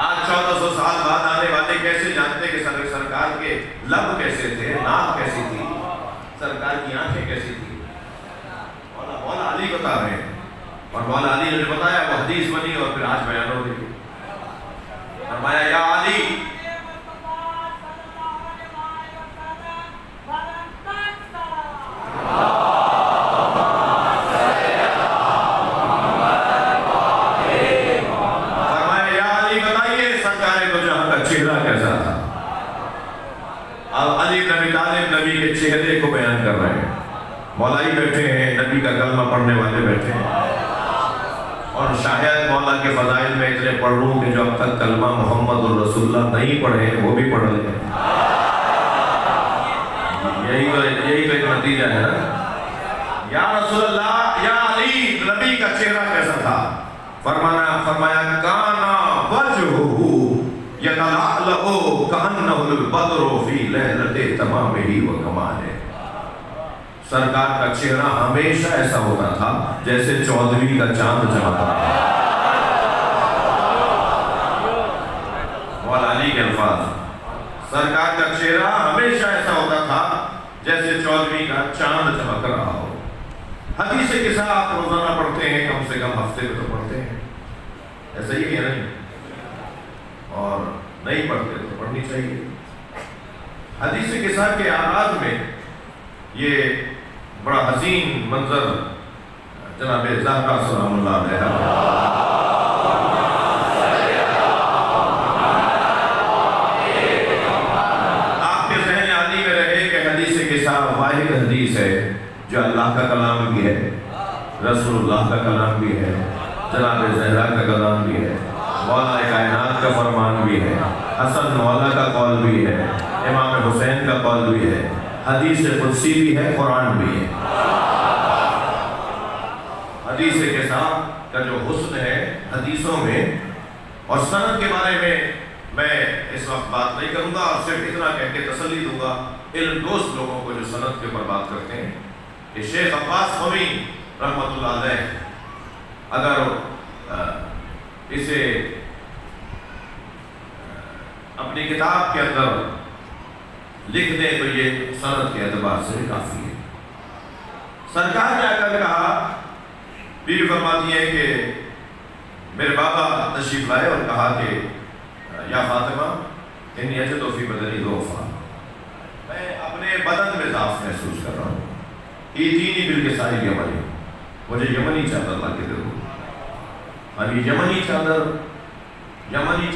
آج 1400 سال بعد آنے والے کیسے جانتے کہ سرکار کے لب کیسے تھے، ناک کیسی تھی، سرکار کی آنکھیں کیسی تھی؟ مولا علی بتا رہے ہیں. اور مولا علی نے بتایا وہ حدیث بنی اور پھر آج بیان ہو گئی. فرمایا یا علی چہرے کو بیان کر رہے ہیں. مولائی بیٹھے ہیں، نبی کا کلمہ پڑھنے والے بیٹھے ہیں، اور شاید مولا کے فضائل میں اتنے پڑھ لوں کہ جو اب تک کلمہ محمد الرسول اللہ نہیں پڑھے وہ بھی پڑھ لیں. یہی تو ایک نتیجہ ہے نا. یا رسول اللہ، یا علی، نبی کا چہرہ کیسا تھا؟ فرمایا کانا وجہہ یتلألأ کأنہ البدر فی لیلۃ تمامہ و کمالہ. سرکار کا چہرہ ہمیشہ ایسا ہوتا تھا جیسے 14ویں کا چاند چمکتا تھا. مولا علی کے الفاظ، سرکار کا چہرہ ہمیشہ ایسا ہوتا تھا جیسے 14ویں کا چاند چمک رہا ہو. حدیث قصہ آپ روزانہ پڑھتے ہیں، کم سے کم ہفتے میں تو پڑھتے ہیں، ایسا ہی ہے نہیں؟ اور نہیں پڑھتے تو پڑھنی چاہیے. حدیث قصہ کے آغاز میں یہ بڑا حسین منظر جناب زہرا سلام اللہ علیہا آپ کے ذہن عالی میں رہے کہ حدیث قصہ واحد حدیث ہے جو اللہ کا کلام بھی ہے، رسول اللہ کا کلام بھی ہے، جناب زہرا کا کلام بھی ہے، مولا کائنات کا فرمان بھی ہے، حسن مولا کا قول بھی ہے، امام حسین کا قول بھی ہے، حدیث قدسی بھی ہے، قرآن بھی ہے. حدیث قصہ کا جو حسن ہے حدیثوں میں اور سند کے بارے میں اس وقت بات نہیں کروں گا، اور صرف اتنا کہہ کے تسلی دوں گا علم دوست لوگوں کو جو سند کے اوپر بات کرتے ہیں کہ شیخ عباس قمی رحمۃ اللہ علیہ اگر اسے اپنی کتاب کے اندر لکھ دیں تو یہ سند کے اعتبار سے کافی ہے. سرکار نے آ کر کہا، بیوی فرماتی ہے کہ میرے بابا تشریف لائے اور کہا کہ یا فاطمہ انی اجد فی بدنی ضعفا، میں اپنے بدن میں ضعف محسوس کر رہا ہوں. ایتینی بالکساء الیمنی، مجھے یمنی چادر لا کے دے دو. اب یہ یمنی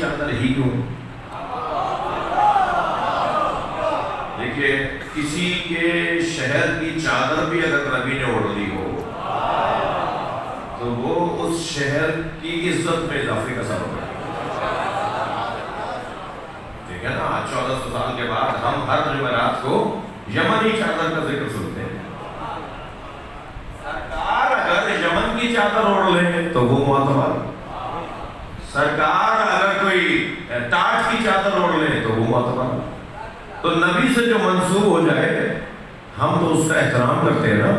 چادر ہی کیوں؟ دیکھیے کسی کے شہر کی چادر بھی اگر نبی نے اوڑھ لی ہو تو وہ اس شہر کی عزت میں اضافے کا سبب ہے. ٹھیک ہے نا؟ 1400 سال کے بعد ہم ہر جمعرات کو یمنی چادر کا ذکر سنتے ہیں. سرکار اگر یمن کی چادر اوڑھ لے تو وہ معتبر، سرکار اگر کوئی ٹاٹ کی چادر اوڑھ لے تو وہ معتبر. تو نبی سے جو منسوب ہو جائے ہم تو اس کا احترام کرتے ہیں نا.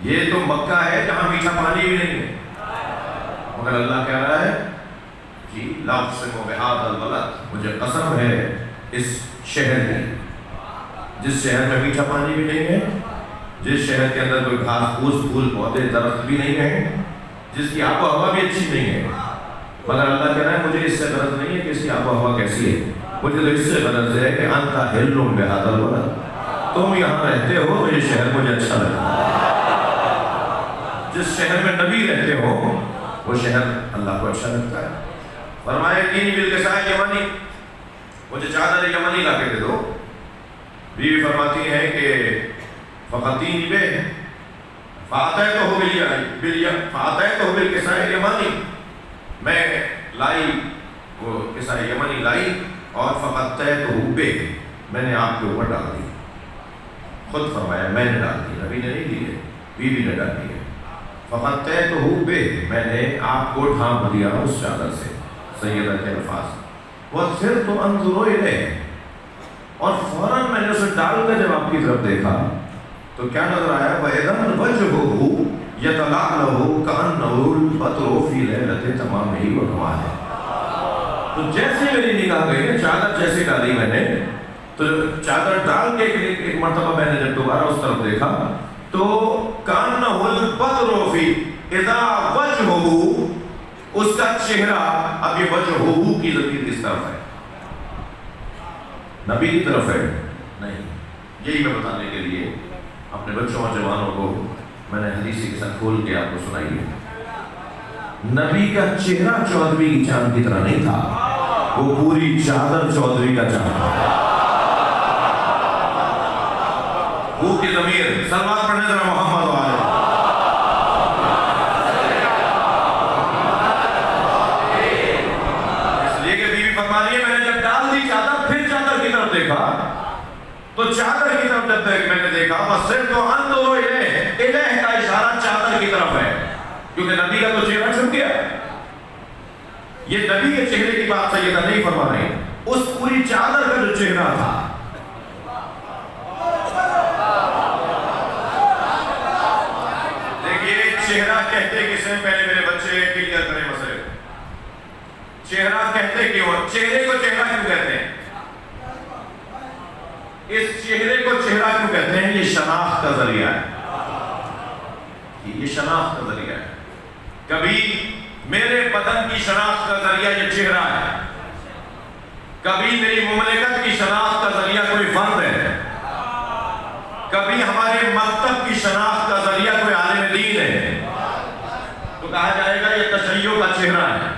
یہ تو مکہ ہے جہاں میٹھا پانی بھی نہیں ہے، مگر اللہ کہہ رہا ہے جی لا اقسم بہذا البلد، مجھے قسم ہے اس شہر کی، جس شہر میں میٹھا پانی بھی نہیں ہے جس شہر کے اندر کوئی گھاس پھوس پھول پودے درخت بھی نہیں ہے، جس کی آب و ہوا بھی اچھی نہیں ہے، مگر اللہ کہہ رہا ہے مجھے اس سے غرض نہیں ہے کہ اس کی آب و ہوا کیسی ہے، مجھے تو اس سے غرض ہے کہ انت حل بہذا البلد، تم یہاں رہتے ہو تو یہ شہر مجھے اچھا لگتا ہے۔ جس شہر میں نبی رہتے ہو وہ شہر اللہ کو اچھا لگتا ہے۔ فرمایا کہ بالکساء یمنی، مجھے چادر یمنی لا کے دے دو۔ بیوی فرماتی ہے کہ فقطینی بے فاتیتہ بالکساء یمنی، میں لائی وہ کساء یمنی لائی اور فقطیتہ بے، میں نے آپ کے اوپر ڈال دی۔ خود فرمایا میں نے ڈال دی، نبی نے نہیں دی ہے، بیوی نے ڈال دی ہے۔ فقطیتہ بے، میں نے آپ کو ڈھانپ دیا اس چادر سے، سیدہ کے الفاظ۔ وَصِرْتُ أَنْظُرُ إِلَيْهِ، اور فوراً میں نے اسے ڈال کر جب آپ کی طرف دیکھا تو کیا نظر آیا؟ وَإِذَا وَجْهُهُ يَتَلَأْلَأُ كَأَنَّهُ الْبَدْرُ فِي لَيْلَةِ تَمَامِهِ وَكَمَالِهِ۔ تو جیسے میری نگاہ گئی نا، چادر جیسے ڈالی میں نے، تو چادر ڈال کے ایک مرتبہ میں نے جب دوبارہ اس طرف دیکھا تو كَأَنَّهُ الْبَدْرُ فِي، اِذَا وَجْهُهُ، اس کا چہرہ، اب یہ وجہہ کی ضمیر کس طرف ہے؟ نبی کی طرف ہے؟ نہیں۔ یہی میں بتانے کے لیے اپنے بچوں اور جوانوں کو میں نے حدیثی کے ساتھ کھول کے آپ کو سنائی ہے۔ نبی کا چہرہ چودھری کی چاند کی طرح نہیں تھا، وہ پوری چادر چودھری کا چاند تھا۔ وہ کی ضمیر سلوات پڑھنے ذرا محمد والے۔ اس لیے کہ بیوی فرما رہی ہے میں نے جب ڈال دی چادر، پھر چادر کی طرف دیکھا تو چادر کی طرف جب میں نے دیکھا وَصِرْتُ أَنْظُرُ إِلَيْهِ، الہ کا اشارہ چادر کی طرف ہے، کیونکہ نبی کا تو چہرہ چھپ گیا۔ یہ نبی کے چہرے کی بات سیدہ نہیں فرما رہے، اس پوری چادر کا جو چہرہ تھا۔ دیکھیے چہرہ کہتے کسے، پہلے میرے بچے کلیئر کریں مسئلے۔ چہرہ کہتے کیوں؟ چہرے کو چہرہ کیوں کہتے ہیں؟ اس چہرے کو چہرہ کیوں کہتے ہیں؟ یہ شناخت کا ذریعہ ہے، یہ شناخت کا ذریعہ ہے۔ کبھی میرے بدن کی شناخت کا ذریعہ یہ چہرہ ہے، کبھی میری مملکت کی شناخت کا ذریعہ کوئی فرد ہے، کبھی ہمارے مکتب کی شناخت کا ذریعہ کوئی عالم دین ہے، تو کہا جائے گا یہ تشیع کا چہرہ ہے،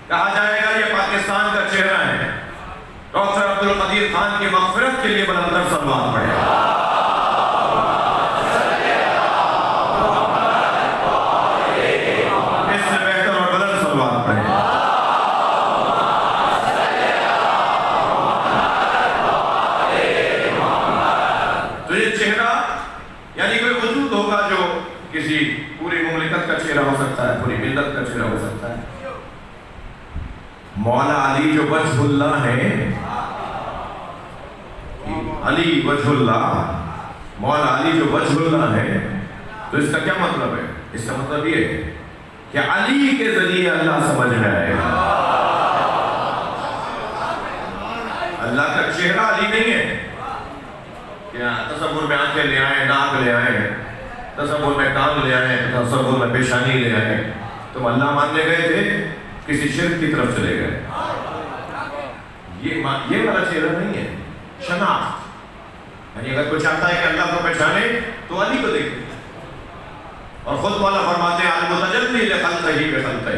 کہا جائے گا یہ پاکستان کا چہرہ ہے۔ ڈاکٹر عبدالقدیر خان کی مغفرت کے لیے بلندر سلوات پڑھے۔ اس سے بہتر اور بلند سلوات پڑھے۔ تو یہ چہرہ یعنی کوئی وجود ہوگا جو کسی پوری مملکت کا چہرہ ہو سکتا ہے، پوری ملت کا چہرہ ہو سکتا ہے۔ مولا علی جو وجہ اللہ ہے، علی وجہ اللہ، مولا علی جو وجہ اللہ ہے، تو اس کا کیا مطلب ہے؟ اس کا مطلب یہ ہے کہ علی کے ذریعے اللہ سمجھ میں آئے گا۔ اللہ کا چہرہ علی نہیں ہے کہ تصور میں آنکھیں لے آئیں، ناک لے آئیں، تصور میں کان لے آئیں، تصور میں پیشانی لے آئیں۔ تم اللہ ماننے گئے تھے، کسی شرک کی طرف چلے گئے۔ یہ والا چہرہ نہیں ہے، شناخت۔ یعنی اگر کوئی چاہتا ہے کہ اللہ کو پہچانے تو علی کو دیکھے، اور خود والا فرماتے ہیں المتجلی لخلقہ بخلقہ،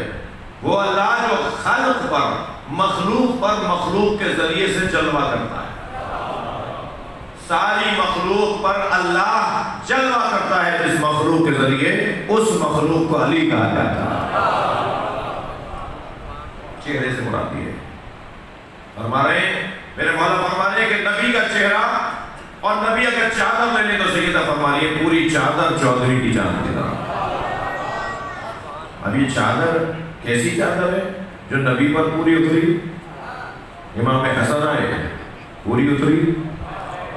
وہ اللہ جو خلق پر، مخلوق پر، مخلوق کے ذریعے سے جلوہ کرتا ہے۔ ساری مخلوق پر اللہ جلوہ کرتا ہے جس مخلوق کے ذریعے، اس مخلوق کو علی کہا جاتا ہے۔ چہرے سے مراد ہے۔ فرما رہے ہیں میرے مولا، فرما رہے ہیں کہ نبی کا چہرہ، اور نبی اگر چادر لے لیں تو سیدہ فرما رہی ہے پوری چادر چودھری کی چاند کی طرح۔ اب یہ چادر کیسی چادر ہے؟ جو نبی پر پوری اتری۔ امام حسن آئے پوری اتری،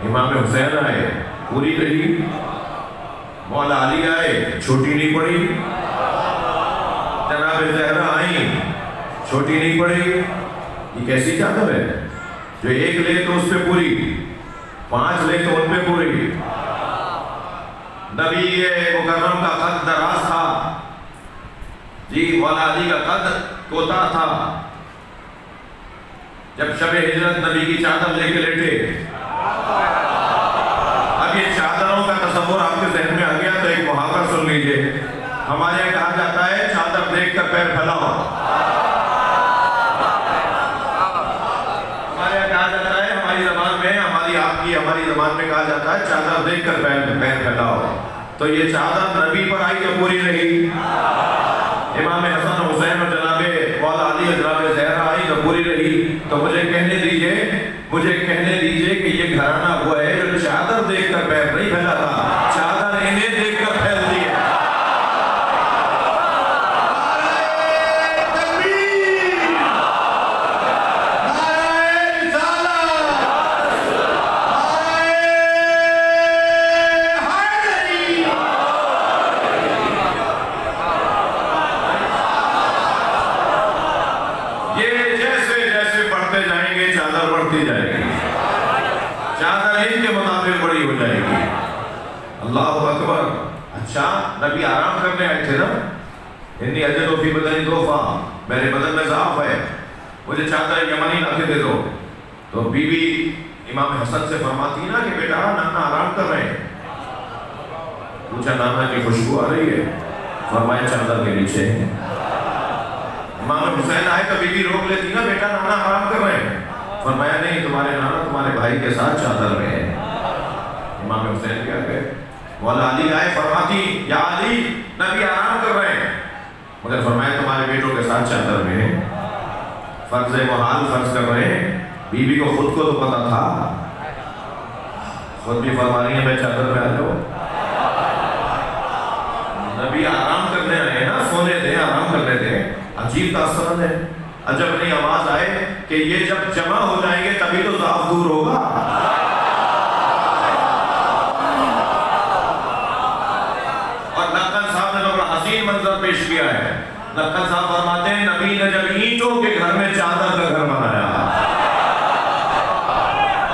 امام حسین آئے پوری رہی، مولا علی آئے چھوٹی نہیں پڑی، جناب زہرا آئیں چھوٹی نہیں پڑی۔ یہ کیسی چادر ہے جو ایک لے تو اس پہ پوری، 5 لے تو ان پہ پوری، نبی مکرم کا قد دراز تھا جی، مولا علی کا قد کوتا تھا. جب شب ہجرت نبی کی چادر لے کے لیٹے، اب یہ چادروں کا تصور آپ کے ذہن میں آ گیا تو ایک محاورہ سن لیجئے. ہمارے یہاں کہا جاتا ہے چادر دیکھ کر پیر پھیلاؤ. ہمارے یہاں کہا جاتا ہے، ہماری زبان میں، ہماری زبان میں کہا جاتا ہے چادر دیکھ کر پیر پھیلاؤ. تو یہ چادر نبی پر آئی تو پوری رہی، امام حسن حسین اور جناب مولا علی اور جناب زہرا آئی تو پوری رہی. تو مجھے کہنے دیجئے کہ یہ گھرانہ ہوا ہے جو چادر دیکھ کر پیر نہیں پھیلاتا، چادر انہیں دیکھ کر پھیلتی ہے. اللہ اکبر. اچھا، نبی آرام کرنے آئے تھے نا. انی اجد فی بدنی ضعفا، میرے بدن میں ضعف ہے، مجھے چادر یمنی لا کے دے دو. تو بی بی امام حسن سے فرماتی نا کہ بیٹا نانا آرام کر رہے ہیں. پوچھا نانا کی خوشبو آ رہی ہے؟ فرمایا چادر کے نیچے ہے. امام حسین آئے تو بی بی روک لیتی نا، بیٹا نانا آرام کر رہے ہیں. فرمایا نہیں، تمہارے نانا تمہارے بھائی کے ساتھ چادر میں ہے. امام حسین کیا گئے، مولا علی آئے، فرماتی یا علی نبی آرام کر رہے ہیں، مگر فرمایا تمہارے بیٹوں کے ساتھ چادر میں ہے. فرض محال فرض کر رہے ہیں. بی بی کو خود کو تو پتا تھا، خود بھی فرما رہی ہیں میں چادر میں آ جاؤ. نبی آرام کرنے آئے نا، سونے دیں، آرام کرنے دیں. عجیب تاثرات ہے. عجب نہیں آواز آئے کہ یہ جب جمع ہو جائیں گے تبھی تو ضعف دور ہوگا. منظر پیش کیا ہے. نقل صاحب فرماتے ہیں نبی نے جب اینٹوں کے گھر میں چادر کا گھر بنایا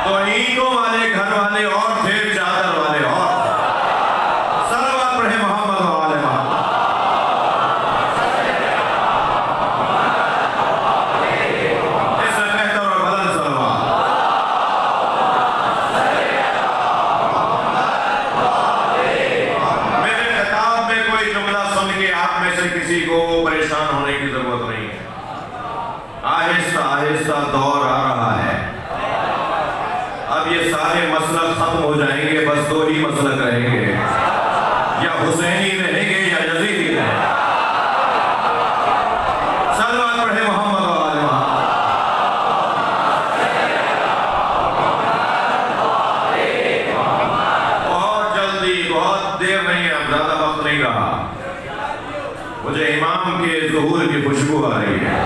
تو اینٹوں والے گھر والے اور تھے، چادر والے اور. صلوات پڑھے محمد والے محمد. اس سے بہتر اور بلند صلوات. میرے خطاب میں کوئی جملہ سن کے آپ میں سے کسی کو پریشان ہونے کی ضرورت نہیں ہے. آہستہ آہستہ دور آ رہا ہے. اب یہ سارے مسلک ختم ہو جائیں گے، بس دو ہی مسلک رہیں گے، یا حسینی رہیں گے یا یزیدی رہیں گے. صلوات پڑھے محمد وآل محمد. بہت جلدی، بہت دیر نہیں ہے، اب زیادہ وقت نہیں رہا. مجھے امام کے ظہور کی خوشبو آ رہی ہے.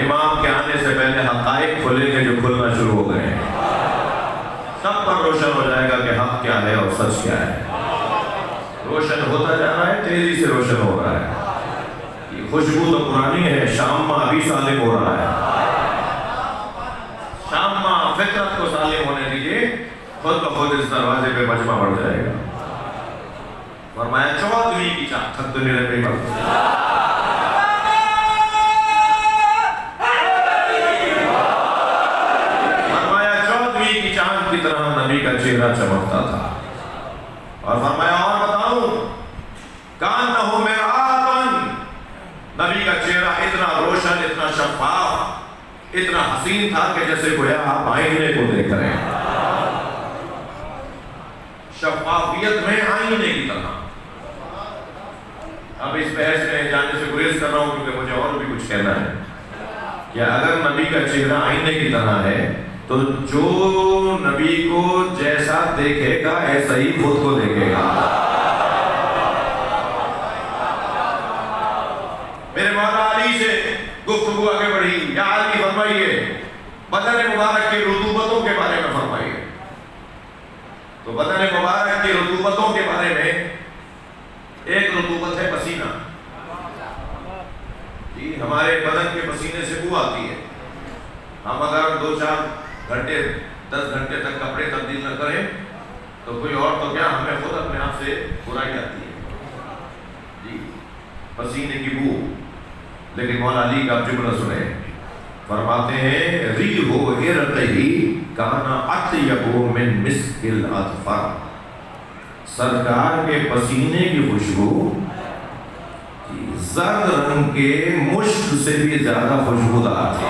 امام کے آنے سے پہلے حقائق کھلیں گے جو کھلنا شروع ہو گئے ہیں. سب پر روشن ہو جائے گا کہ حق کیا ہے اور سچ کیا ہے. روشن ہوتا جا رہا ہے، تیزی سے روشن ہو رہا ہے. یہ خوشبو تو پرانی ہے، شام ابھی سالم ہو رہا ہے. شام فطرت کو سالم ہونے دیجیے، خود بخود اس دروازے پہ مجمع بڑھ جائے گا. فرمایا 14ویں کی چاند تھک تو نہیں لگ رہی بات. فرمایا 14ویں کی چاند کی طرح نبی کا چہرہ چمکتا تھا. اور فرمایا اور بتاؤں، کانہ مرآتن، نبی کا چہرہ اتنا روشن، اتنا شفاف، اتنا حسین تھا کہ جیسے گویا آپ آئینے کو دیکھ رہے ہیں. شفافیت میں آئینے کی طرح. اب اس بحث میں جانے سے گریز کر رہا ہوں کیونکہ مجھے اور بھی کچھ کہنا ہے کہ اگر نبی کا چہرہ آئینے کی طرح ہے تو جو نبی کو جیسا دیکھے گا ایسا ہی خود کو دیکھے گا. میرے مولا علی سے گفتگو آگے بڑھی. یا علی فرمائیے بدن مبارک کی رطوبتوں کے بارے میں فرمائیے. تو بدن مبارک کی رطوبتوں کے بارے میں ایک رطوبت ہے پسینہ. جی ہمارے بدن کے پسینے سے بو آتی ہے. ہم اگر 2-4 گھنٹے 10 گھنٹے تک کپڑے تبدیل نہ کریں تو کوئی اور تو کیا، ہمیں خود اپنے آپ سے برائی آتی ہے جی، پسینے کی بو۔ لیکن مولا علی کا جملہ سنیں، فرماتے ہیں ریح عرقہ کان اطیب من مسک الاظفر، سرکار کے پسینے کی خوشبو زرد رنگ کے مشک سے بھی زیادہ خوشبودار تھی۔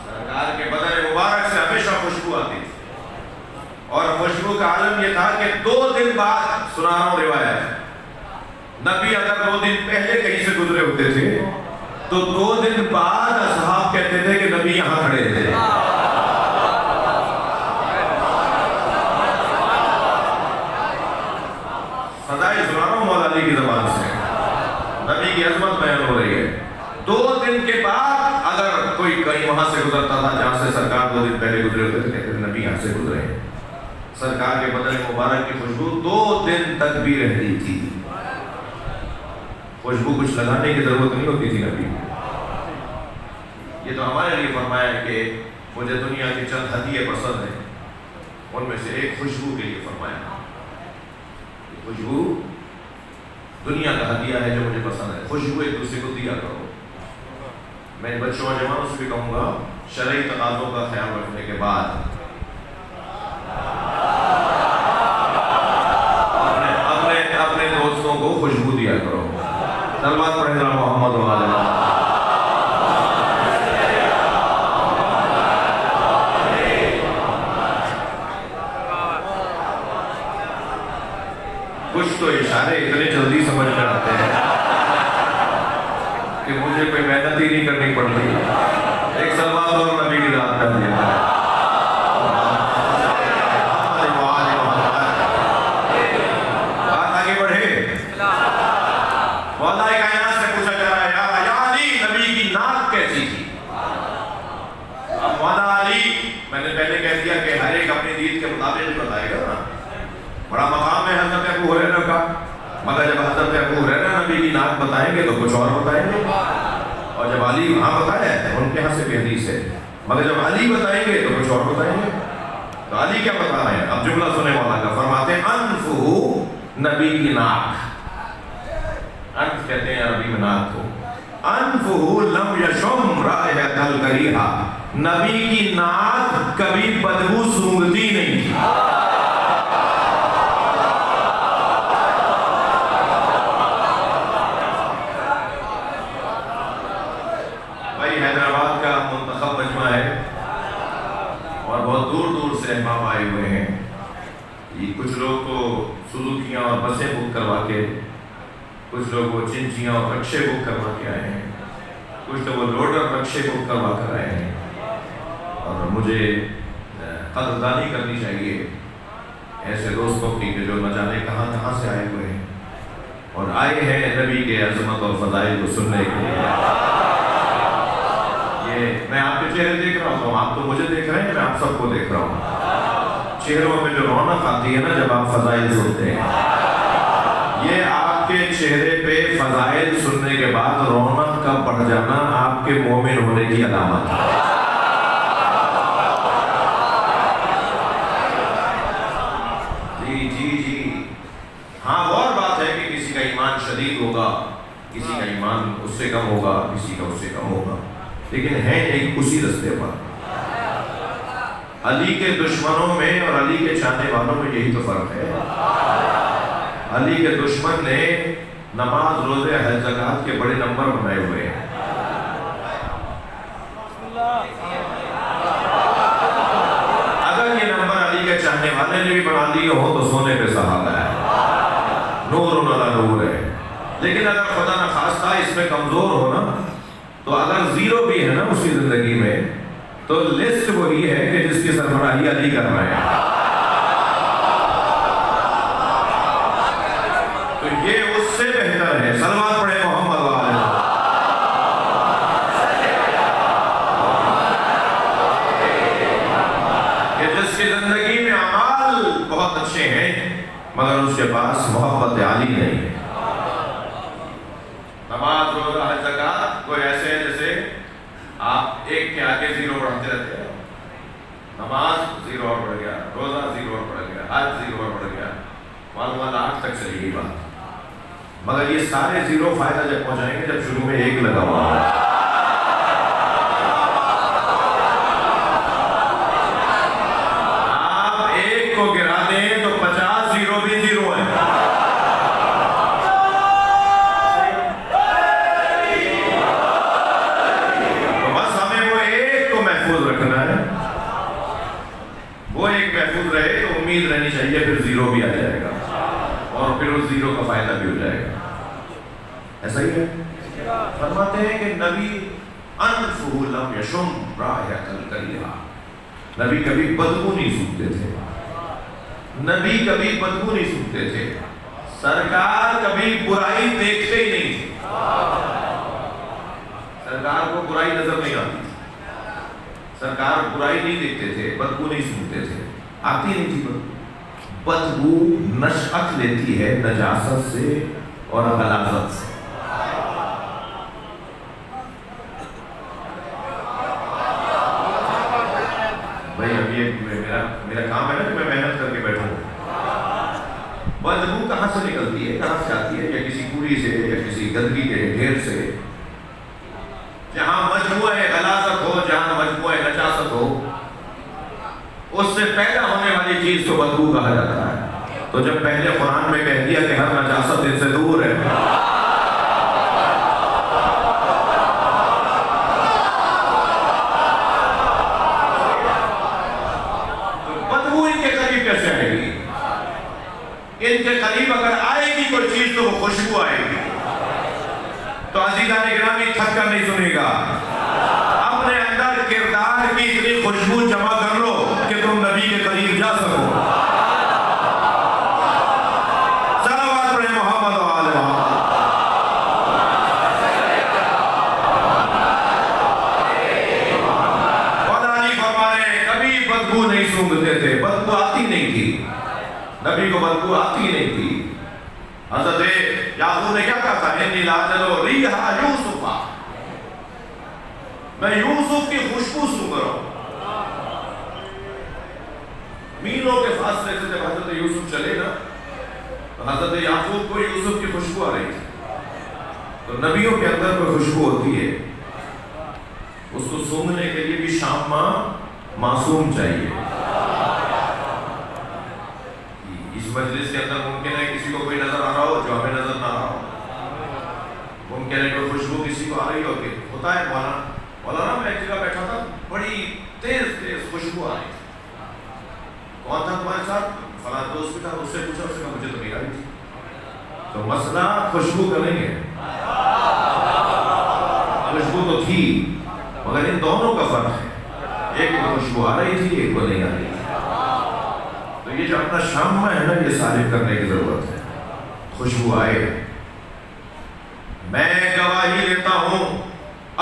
سرکار کے بدن مبارک سے ہمیشہ خوشبو آتی تھی، اور خوشبو کا عالم یہ تھا کہ 2 دن بعد، سنا رہا ہوں روایت، نبی اگر 2 دن پہلے کہیں سے گزرے ہوتے تھے تو 2 دن بعد اصحاب کہتے تھے کہ نبی یہاں کھڑے تھے۔ فضائل سنا رہا ہوں مولا علی کی زبان سے، نبی کی عظمت بیان ہو رہی ہے۔ 2 دن کے بعد اگر کوئی کہیں وہاں سے گزرتا تھا جہاں سے سرکار 2 دن پہلے گزرے ہوتے تھے، کہتے تھے نبی یہاں سے گزرے ہیں۔ سرکار کے بدن مبارک کی خوشبو 2 دن تک بھی رہتی تھی۔ خوشبو کچھ لگانے کی ضرورت نہیں ہوتی تھی نبی۔ یہ تو ہمارے لیے فرمایا ہے کہ مجھے دنیا کی چند ہدیے پسند ہیں، ان میں سے ایک خوشبو کے لیے فرمایا۔ خوشبو دنیا کا ہدیہ ہے جو مجھے پسند ہے، خوشبو ایک دوسرے کو دیا کرو۔ میں بچوں اور جوانوں سے بھی کہوں گا، شرعی تقاضوں کا خیال رکھنے کے بعد اپنے دوستوں کو خوشبو دیا کرو۔ صلوات پڑھیں ذرا محمد و آلہ۔ کچھ تو اشارے اتنے جلدی سمجھ میں آتے ہیں کہ مجھے کوئی محنت ہی نہیں کرنی پڑتی۔ ایک صلوات اور نبی کی ذات کر دیا۔ بات آگے بڑھے، مولا کائنات سے پوچھا جا رہا ہے یا علی نبی کی ناک کیسی تھی؟ اب مولا علی، میں نے پہلے کہہ دیا کہ ہر ایک اپنی دید کے مطابق بتائے گا نا، بڑا مقام ہے حضرت ابو ہریرہ کا، مگر جب حضرت ابو ہریرہ نبی کی ناک بتائیں گے تو کچھ اور بتائیں گے، اور جب علی وہاں بتایا ہے ان کے ہاں سے بھی حدیث ہے، مگر جب علی بتائیں گے تو کچھ اور بتائیں گے۔ تو علی کیا بتا رہے ہیں؟ اب جملہ سنے مولا کا، فرماتے ہیں انفہ، نبی کی ناک، انف کہتے ہیں عربی میں ناک کو، انفہ لم یشم رائحۃ الکریہہ، نبی کی ناک کبھی بدبو سونگھتی نہیں تھی۔ حیدرآباد کا منتخب مجمع ہے اور بہت دور دور سے احباب آئے ہوئے ہیں۔ یہ کچھ لوگ تو سوزوکیاں اور بسیں بک کروا کے، کچھ لوگ وہ چنچیاں اور رکشے بک کروا کے آئے ہیں، کچھ تو وہ لوڈر رکشے بک کروا کر آئے ہیں، اور مجھے قدردانی کرنی چاہیے ایسے دوستوں کی کہ جو نہ جانے کہاں کہاں سے آئے ہوئے ہیں اور آئے ہیں نبی کے عظمت اور فضائل کو سننے کے لیے۔ میں آپ کے چہرے دیکھ رہا ہوں، آپ تو مجھے دیکھ رہے ہیں، میں آپ سب کو دیکھ رہا ہوں۔ چہروں میں جو رونق آتی ہے نا جب آپ فضائل سنتے ہیں، یہ آپ کے چہرے پہ فضائل سننے کے بعد رونق کا بڑھ جانا آپ کے مومن ہونے کی علامت ہے۔ جی ہاں، اور بات ہے کہ کسی کا ایمان شدید ہوگا، کسی کا ایمان اس سے کم ہوگا، کسی کا اس سے کم ہوگا، لیکن ہے ایک اسی رستے پر۔ علی کے دشمنوں میں اور علی کے چاہنے والوں میں یہی تو فرق ہے۔ علی کے دشمن نے نماز، روزے، حج، زکوٰۃ کے بڑے نمبر بنائے ہوئے ہیں۔ اگر یہ نمبر علی کے چاہنے والے نے بھی بنا دیے ہو تو سونے پہ سہاگا ہے، نور علی نور ہے۔ لیکن اگر خدا نخواستہ اس میں کمزور ہو نا، تو اگر زیرو بھی ہے نا اس کی زندگی میں، تو لسٹ وہی ہے کہ جس کی سربراہی علی کر رہے ہیں۔ تو یہ اس سے بہتر ہے، صلوات پڑھے محمد و آلہ۔ کہ جس کی زندگی میں اعمال بہت اچھے ہیں مگر اس کے پاس محبت علی نہیں ہے۔ نماز، روزہ، حج، زکوٰۃ کوئی ایسے ہیں جیسے آپ ایک کے آگے مگر یہ سارے زیرو فائدہ جب پہنچائیں گے جب شروع میں ایک لگا ہوا ہے. آپ ایک کو گرا دیں تو 50 زیرو بھی زیرو ہیں. تو بس ہمیں وہ ایک کو محفوظ رکھنا ہے. وہ ایک محفوظ رہے تو امید رہنی چاہیے پھر زیرو بھی آ جائے گا اور پھر اس زیرو کا فائدہ بھی ہو جائے گا. ایسا ہی ہے. فرماتے ہیں کہ نبی انفہ لم یشم رائحۃ الکریہ. نبی کبھی بدبو نہیں سونگتے تھے. نبی کبھی بدبو نہیں سونگتے تھے. سرکار کبھی برائی دیکھتے ہی نہیں تھے. سرکار کو برائی نظر نہیں آتی تھی. سرکار برائی نہیں دیکھتے تھے, بدبو نہیں سونگتے تھے, آتی نہیں تھی بدبو. بدبو نشأت لیتی ہے نجاست سے اور غلاظت سے. بھائی اب یہ میرا کام ہے نا کہ میں محنت کر کے بیٹھوں. بدبو کہاں سے نکلتی ہے, کہاں سے آتی ہے؟ یا کسی کوڑی سے یا کسی گندگی کے ڈھیر سے. جہاں مجموعہ غلاظت ہو, جہاں مجموعہ نجاست ہو, اس سے پیدا ہونے والی چیز کو بدبو کہا جاتا ہے. تو جب پہلے قرآن میں کہہ دیا کہ ہر نجاست ان سے دور ہے, تو بدبو ان کے قریب کیسے آئے گی؟ ان کے قریب اگر آئے گی کوئی چیز تو وہ خوشبو آئے گی. تو عزیزان گرامی تھک کر نہیں سنے گا, اپنے اندر کردار کی اتنی خوشبو جمع کر لو کہ تم نبی کے قریب جا سکو. صلوات پڑھیں محمد و آل محمد. خدا نہیں فرمائے کبھی بدبو نہیں سونگتے تھے, بدبو آتی نہیں تھی. نبی کو بدبو آتی نہیں تھی. حضرت یعقوب نے کیا کہا تھا؟ انی لاجدو ریح یوسف, میں یوسف کی خوشبو سونگ رہا ہوں. میلوں کے فاصلے سے جب حضرت یوسف چلے نا تو حضرت یعقوب کو یوسف کی خوشبو آ رہی تھی. تو نبیوں کے اندر کوئی خوشبو ہوتی ہے, اس کو سونگنے کے لیے بھی شام ماں معصوم چاہیے. اس مجلس کے اندر ممکن ہے کسی کو کوئی نظر آ رہا ہو جو ہمیں نظر نہ آ رہا ہو. ممکن ہے کوئی خوشبو کسی کو آ رہی ہو کہ ہوتا ہے مولانا میں ایک جگہ بیٹھا تھا, بڑی تیز خوشبو آ رہی تھی. کون تھا تمہارے ساتھ؟ فلاں دوست بھی تھا. اس سے پوچھا, اس نے کہا مجھے تو نہیں آ رہی تھی. تو مسئلہ خوشبو کا نہیں ہے, خوشبو تو تھی مگر ان دونوں کا فرق ہے. ایک کو خوشبو آ رہی تھی, ایک کو نہیں آ رہی تھی. تو یہ جو اپنا شامہ ہے نا, یہ صالح کرنے کی ضرورت ہے. خوشبو آئے. میں گواہی لیتا ہوں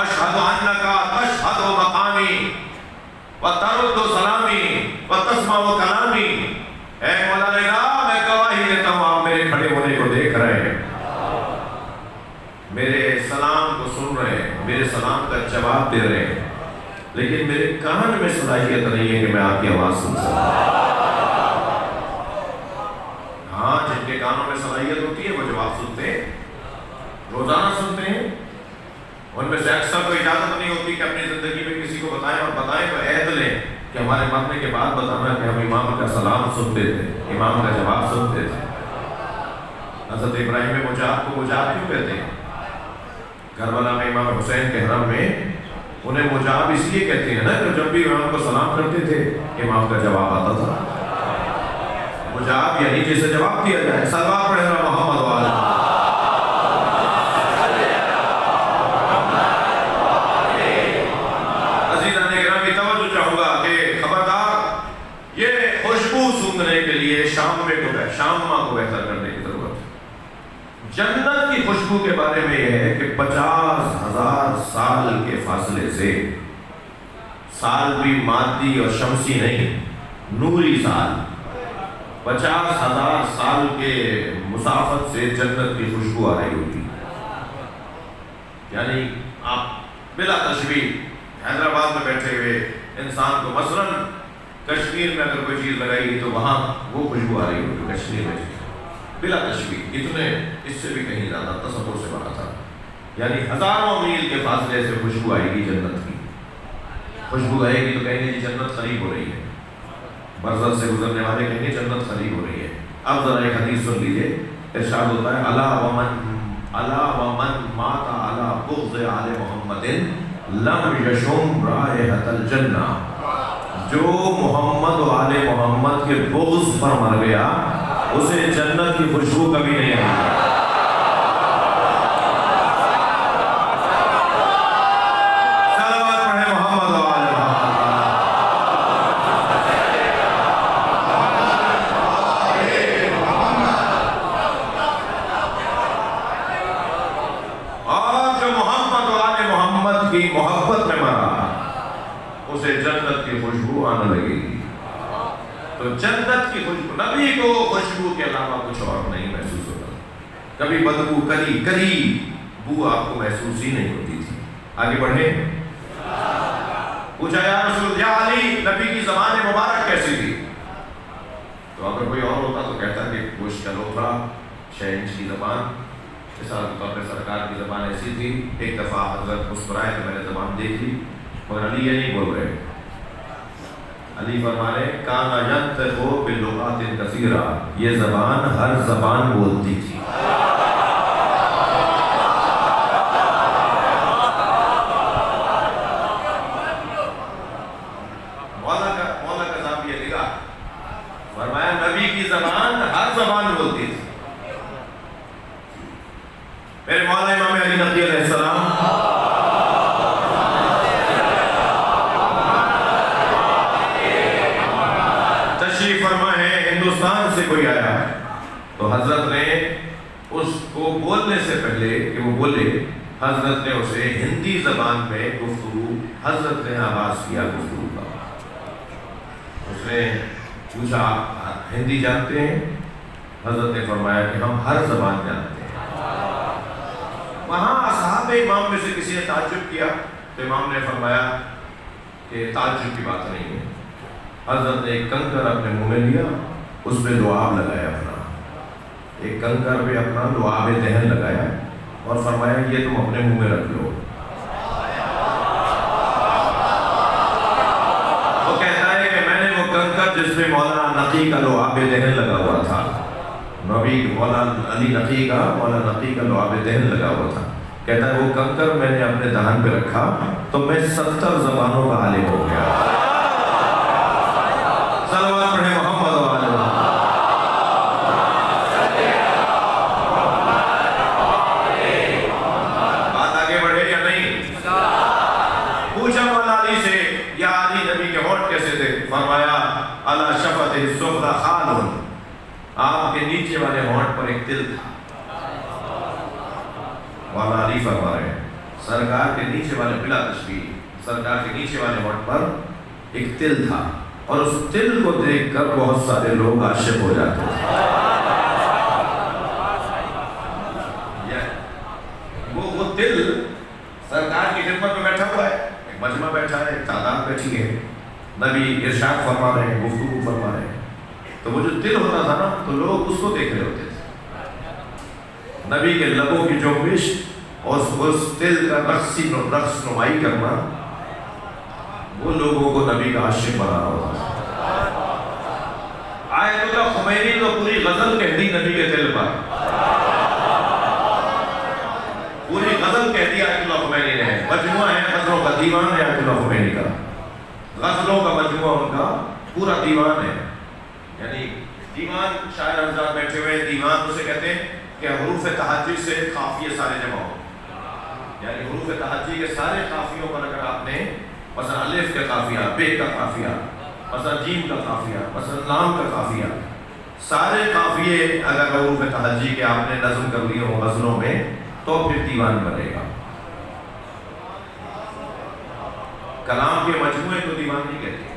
اشہد انکا تشہد مقامی وترد سلامی وتسمع کلامی. اے مولا علیہ, میں گواہی لیتا ہوں آپ میرے کھڑے ہونے کو دیکھ رہے ہیں, میرے سلام کو سن رہے ہیں, میرے سلام کا جواب دے رہے ہیں, لیکن میرے کان میں صلاحیت نہیں ہے کہ میں آپ کی آواز سن سکوں. ہاں, جن کے کانوں میں صلاحیت ہوتی ہے وہ جواب سنتے ہیں, روزانہ سنتے ہیں. ان میں سے اکثر کو اجازت نہیں ہوتی کہ اپنی زندگی میں کسی کو بتائیں, اور بتائیں تو عہد لیں کہ ہمارے مرنے کے بعد بتانا کہ ہم امام کا سلام سنتے تھے, امام کا جواب سنتے تھے. حضرت ابراہیم مجاب کو مجاب کیوں کہتے ہیں؟ کربلا میں امام حسین کے حرم میں انہیں مجاب اس لیے کہتے ہیں نا کہ جب بھی امام کو سلام کرتے تھے امام کا جواب آتا تھا. مجاب یعنی جسے جواب دیا جائے. صلوات پڑھیں محمد و آل محمد. شامہ کو بہتر کرنے کی ضرورت ہے. جنت کی خوشبو کے بارے میں یہ ہے کہ 50,000 سال کے فاصلے سے, سال بھی مادی اور شمسی نہیں, نوری سال, 50,000 سال کے مسافت سے جنت کی خوشبو آ رہی ہوگی. یعنی آپ بلا تشبیہ حیدرآباد میں بیٹھے ہوئے انسان کو مثلاً کشمیر میں اگر کوئی چیز لگائی گی تو وہاں وہ خوشبو آ رہی ہوگی کشمیر میں. بلا تشبیہ، اتنے اس سے بھی کہیں زیادہ تصور سے بڑا تھا. یعنی ہزاروں میل کے فاصلے سے خوشبو آئے گی جنت کی. خوشبو آئے گی تو کہیں گے جی جنت قریب ہو رہی ہے. برزخ سے گزرنے والے کہیں گے جنت قریب ہو رہی ہے. اب ذرا ایک حدیث سن لیجیے، ارشاد ہوتا ہے الا ومن مات علی بغض آل محمد لم یشم رائحۃ الجنہ. جو محمد و آل محمد کے بغض پر مر گیا اسے جنت کی خوشبو کبھی نہیں آئی. صلوات پڑھیں محمد و آل کی محبت میں مرا اسے جنت کی خوشبو آنے لگے گی. تو جنت کی خوشبو، نبی کو خوشبو کے علاوہ کچھ اور نہیں محسوس ہوتا. کبھی بدبو کری بو آپ کو محسوس ہی نہیں ہوتی تھی. آگے بڑھیں. پوچھا یا رسول یا علی نبی کی زبان مبارک کیسی تھی؟ تو اگر کوئی اور ہوتا تو کہتا کہ گوشت کا لوتھڑا، شہنش کی زبان. مثال کے طور پہ سرکار کی زبان ایسی تھی. ایک دفعہ حضرت مسکرائے تو میں نے زبان دیکھ لی، مگر علی یہ نہیں بول رہے. علی فرمانے کانا ینطق بلغات کثیرہ، یہ زبان ہر زبان بولتی تھی. مولا کا صاحب یہ لکھا، فرمایا نبی کی زبان ہر زبان بولتی تھی. میرے مولا امام علی نقی علیہ السلام تشریف فرما ہے. ہندوستان سے کوئی آیا تو حضرت نے اس کو بولنے سے پہلے کہ وہ بولے، حضرت نے اسے ہندی زبان میں گفتگو، حضرت نے آغاز کیا گفتگو کا. اس نے پوچھا ہندی جانتے ہیں؟ حضرت نے فرمایا کہ ہم ہر زبان جانتے ہیں. وہاں اصحاب امام میں سے کسی نے تعجب کیا تو امام نے فرمایا کہ تعجب کی بات نہیں ہے. حضرت نے ایک کنکر اپنے منہ میں لیا، اس میں لعاب لگایا، اپنا ایک کنکر پہ اپنا لعاب دہن لگایا اور فرمایا یہ تم اپنے منہ میں رکھ لو. وہ کہتا ہے کہ میں نے وہ کنکر جس میں مولانا نقی کا لعاب دہن لگا ہوا تھا، نبی مولانا علی نقی کا، مولانا نقی کا لعاب دہن لگا ہوا تھا، کہتا ہے وہ کنکر میں نے اپنے دہن پہ رکھا تو میں 70 زبانوں کا عالم ہو گیا. صلوات پڑھیں محمد و آل محمد. بات آگے بڑھے یا نہیں؟ پوچھا مولا علی سے یا علی نبی کے ہونٹ کیسے تھے؟ فرمایا علی شفۃ السفلی خال، آپ کے نیچے والے ہونٹ پر ایک تل تھا. مولا علی فرما رہے ہیں سرکار کے نیچے والے، بلا تشبیہ، سرکار کے نیچے والے ہونٹ پر ایک تل تھا اور اس تل کو دیکھ کر بہت سارے لوگ عاشق ہو جاتے تھے. وہ تل سرکار کی خدمت میں بیٹھا ہوا ہے، ایک مجمع بیٹھا ہے، ایک تعداد بیٹھی ہے، نبی ارشاد فرما رہے ہیں، گفتگو فرما رہے ہیں. تو وہ جو تل ہوتا تھا نا تو لوگ اس کو دیکھ رہے ہوتے تھے. نبی کے لبوں کی جنبش اور اس تل کا رقص نمائی کرنا وہ لوگوں کو نبی کا عاشق بنا رہا ہوتا تھا. آیت اللہ خمینی تو پوری غزل کہہ دی نبی کے تل پر، پوری غزل کہہ دی آیت اللہ خمینی نے. مجموعہ ہے غزلوں کا، دیوان ہے آیت اللہ خمینی کا، غزلوں کا مجموعہ ان کا پورا دیوان ہے. یعنی دیوان، شاعر حضرات بیٹھے ہوئے، دیوان اسے کہتے ہیں کہ حروف تہجی سے قافیے سارے جمع ہو. یعنی حروف تہجی کے سارے قافیوں پر اگر آپ نے مثلا الف کا قافیہ، بے کا قافیہ، مثلا جیم کا قافیہ، مثلا لام کا قافیہ، سارے قافیے اگر حروف تہجی کے آپ نے نظم کر لیے ہوں غزلوں میں تو پھر دیوان بنے گا. کلام کے مجموعے کو دیوان نہیں کہتے.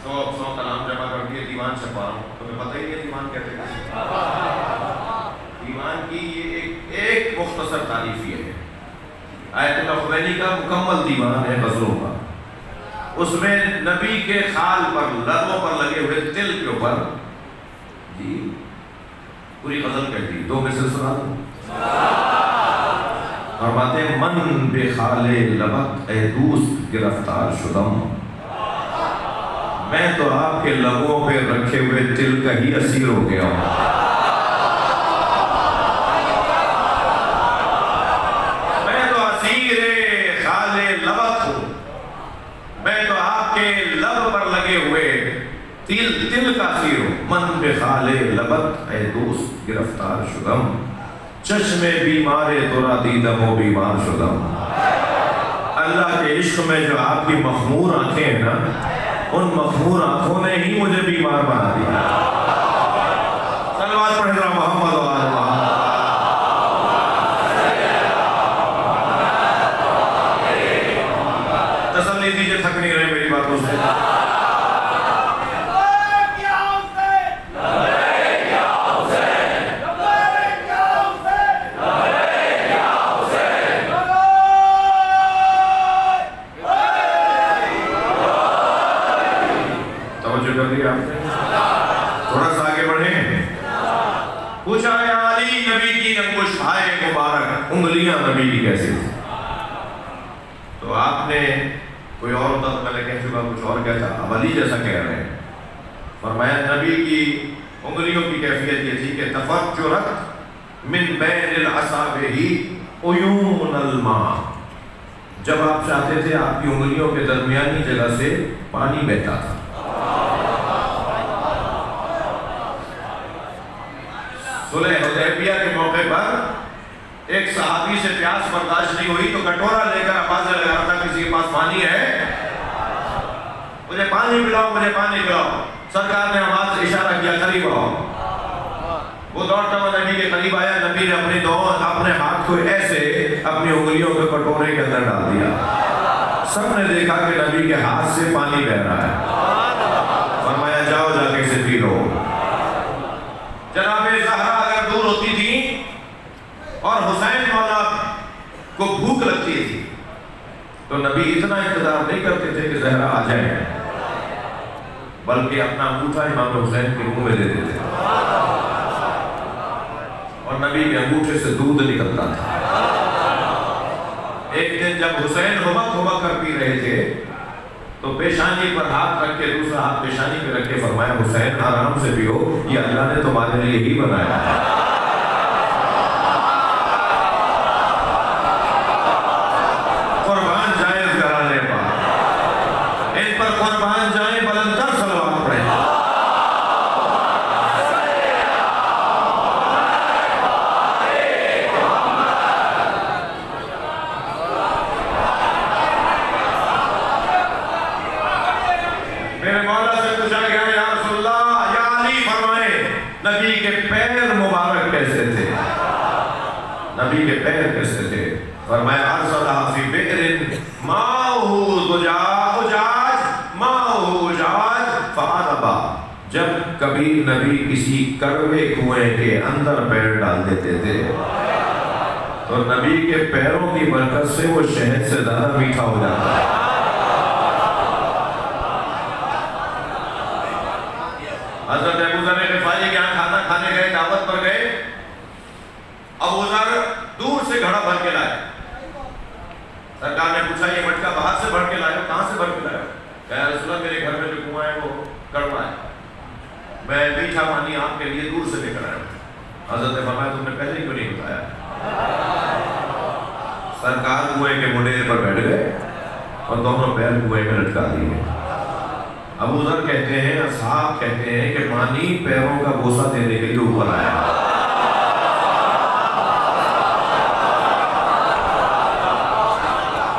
100 کلام جمع کر کے دیوان چھپا رہا ہوں، تمہیں پتہ ہی ہے دیوان کہتے ہیں. دیوان کی یہ ایک مختصر تعریف یہ ہے. آیت اللہ خمینی کا مکمل دیوان ہے غزلوں کا. اس میں نبی کے خال پر، لبوں پر لگے ہوئے تل کے اوپر جی پوری غزل کہہ دی، دو میں سے سنا دوں۔ فرماتے ہیں من بے خال لبت اے دوست گرفتار شدم، میں تو آپ کے لبوں پہ رکھے ہوئے دل کا ہی اسیر ہو گیا ہوں۔ میں تو اسیر خال لبت ہوں، میں تو آپ کے لب پر لگے ہوئے دل کا اسیر ہوں۔ من بے خال لبت اے دوست گرفتار شدم، چشم بیمار ترا دیدم و بیمار شدم۔ اللہ کے عشق میں جو آپ کی مخمور آنکھیں ہیں نا، ان مخمور آنکھوں نے ہی مجھے بیمار بنا دیا۔ صلوات پڑھ رہا محمد و آل محمد۔ تسلی دیجئے، تھک نہیں رہے میری باتوں سے۔ تھوڑا سا آگے بڑھیں۔ پوچھا ہے علی نبی کی انگشتائے مبارک، انگلیاں نبی کی کیسی تھی؟ تو آپ نے کوئی اور ہوتا تو پہلے کہہ چکا، کچھ اور کہتا، اب علی جیسا کہہ رہے ہیں۔ فرمایا نبی کی انگلیوں کی کیفیت یہ تھی کہ تفجرت من بین الاصابع عیون الماء، جب آپ چاہتے تھے آپ کی انگلیوں کے درمیانی جگہ سے پانی بہتا تھا۔ صلح حدیبیہ کے موقع پر ایک صحابی سے پیاس برداشت نہیں ہوئی تو کٹورا لے کر آوازیں لگا رہا تھا، کسی کے پاس پانی ہے؟ مجھے پانی پلاؤ، مجھے پانی پلاؤ۔ سرکار نے آواز سے اشارہ کیا، قریب آؤ۔ وہ دوڑتا ہوا نبی کے قریب آیا، نبی نے اپنے ہاتھ کو ایسے اپنی انگلیوں کے کٹورے کے اندر ڈال دیا۔ سب نے دیکھا کہ نبی کے ہاتھ سے پانی بہہ رہا ہے۔ فرمایا جاؤ جا کے اسے پی لو۔ جناب زہرا اگر دور ہوتی تھی اور حسین مولا کو بھوک لگتی تھی تو نبی اتنا انتظار نہیں کرتے تھے کہ زہرا آ جائیں، بلکہ اپنا انگوٹھا امام حسین کے منہ میں دے دیتے اور نبی کے انگوٹھے سے دودھ نکلتا تھا۔ ایک دن جب حسین ہبک کر پی رہے تھے تو پیشانی پر ہاتھ رکھ کے دوسرا ہاتھ پیشانی پہ رکھ کے فرمایا حسین آرام سے پیو، یہ اللہ نے تمہارے لیے ہی بنایا ہے۔ قربان جائیں اس گھرانے پر، ان پر قربان جائیں، بلندر صلوات پڑھیں۔ میرے مولا سے پوچھا گیا یا رسول اللہ، یا علی فرمائے نبی کے پیر مبارک کیسے تھے؟ نبی کے پیر کیسے تھے؟ فرمایا ارسلہ فی بئر ماؤہ زجاج ماؤہ زجاج فعربا، جب کبھی نبی کسی کروے کنویں کے اندر پیر ڈال دیتے تھے تو نبی کے پیروں کی برکت سے وہ شہد سے زیادہ میٹھا ہو جاتا ہے۔ حضرت ابو ذر غفاری کے یہاں کھانا کھانے گئے، دعوت پر گئے، ابو ذر دور سے گھڑا بھر کے لائے۔ سرکار نے پوچھا یہ مٹکا باہر سے بھر کے لائے ہو؟ کہاں سے بھر کے لائے ہو؟ کہا رسول اللہ میرے گھر میں جو کنواں ہے وہ کڑوا ہے، میں میٹھا پانی آپ کے لیے دور سے لے کر آیا ہوں۔ حضرت نے فرمایا تم نے پہلے کیوں نہیں بتایا؟ سرکار کنویں کے منڈے پر بیٹھ گئے اور دونوں پیر کنویں میں لٹکا دیے۔ ابو ذر کہتے ہیں، اصحاب کہتے ہیں کہ پانی پیروں کا بوسہ دینے کے لیے اوپر آیا۔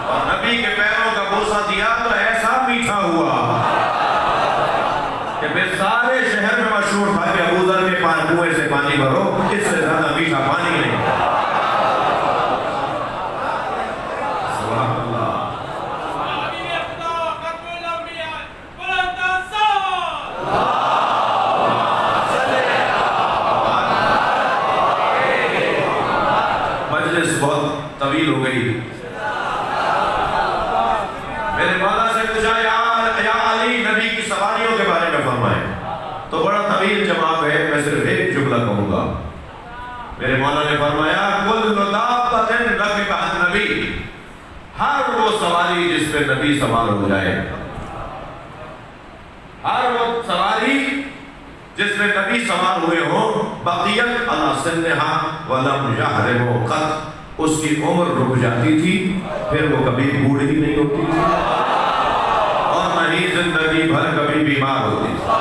اور نبی کے پیروں کا بوسہ دیا تو ایسا میٹھا ہوا کہ پھر سارے شہر میں مشہور تھا کہ ابو ذر کے کنویں سے پانی بھرو، اس سے زیادہ میٹھا پانی نہیں۔ بہت طویل ہو گئی۔ میرے مولا سے پوچھا یا علی نبی کی سواریوں کے بارے میں فرمائیں، تو بڑا طویل جواب ہے، میں صرف ایک جملہ کہوں گا۔ میرے مولا نے فرمایا کل دابۃ رکبھا النبی، ہر وہ سواری جس پہ نبی سوار ہو جائے، ہر وہ سواری جس میں نبی سوار ہوئے ہوں، بقیت علی سنہا ولم یحرم قط، اس کی عمر رک جاتی تھی، پھر وہ کبھی بوڑھی نہیں ہوتی تھی اور نہ ہی زندگی بھر کبھی بیمار ہوتی تھی۔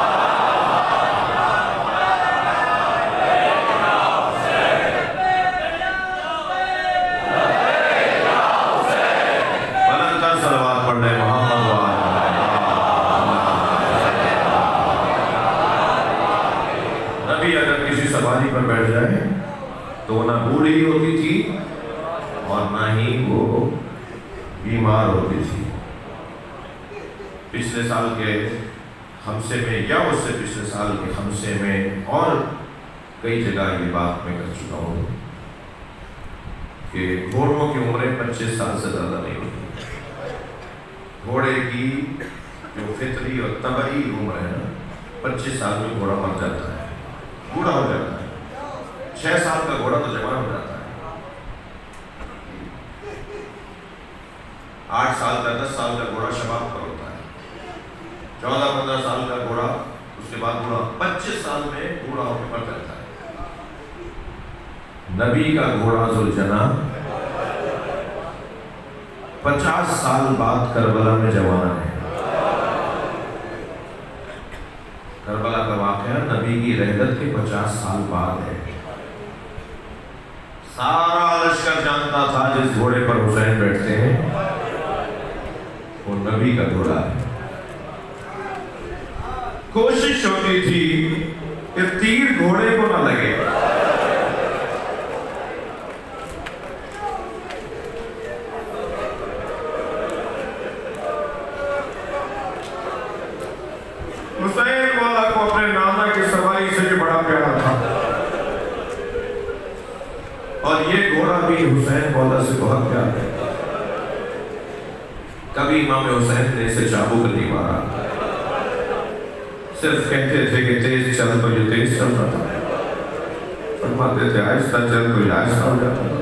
بلندتر صلوات پڑھ لیں محمد نبی اگر کسی سواری پر بیٹھ جائے تو نہ بوڑھی ہوتی تھی اور نہ ہی وہ بیمار ہوتی تھی۔ پچھلے سال کے خمسے میں یا اس سے پچھلے سال کے خمسے میں اور کئی جگہ یہ بات میں کر چکا ہوں کہ گھوڑوں کی عمریں 25 سال سے زیادہ نہیں ہوتی۔ گھوڑے کی جو فطری اور طبعی عمر ہے نا، 25 سال میں گھوڑا مر جاتا ہے، بوڑھا ہو جاتا ہے۔ 6 سال کا گھوڑا تو جوان ہو جاتا ہے، 8 سال کا 10 سال کا گھوڑا شباب پر ہوتا ہے، 14-15 سال کا گھوڑا اس کے بعد بوڑھا، 25 سال میں بوڑھا ہو کے مر جاتا ہے۔ نبی کا گھوڑا ذوالجناح 50 سال بعد کربلا میں جوان ہے۔ کربلا کا واقعہ نبی کی رحلت کے 50 سال بعد ہے۔ سارا لشکر جانتا تھا جس گھوڑے پر حسین بیٹھتے ہیں وہ نبی کا گھوڑا ہے۔ کوشش ہوتی تھی کہ تیر گھوڑے کو نہ لگے، حسین والا کو اپنے نانا کی سواری سے بھی بڑا پیارا تھا اور یہ گھوڑا بھی حسین والا سے بہت پیار کرتا تھا۔ کبھی امام حسین نے اسے چابک نہیں مارا، صرف کہتے تھے کہ تیز چل تو یہ تیز چلتا تھا، فرماتے تھے آہستہ چل تو یہ آہستہ ہو جاتا تھا،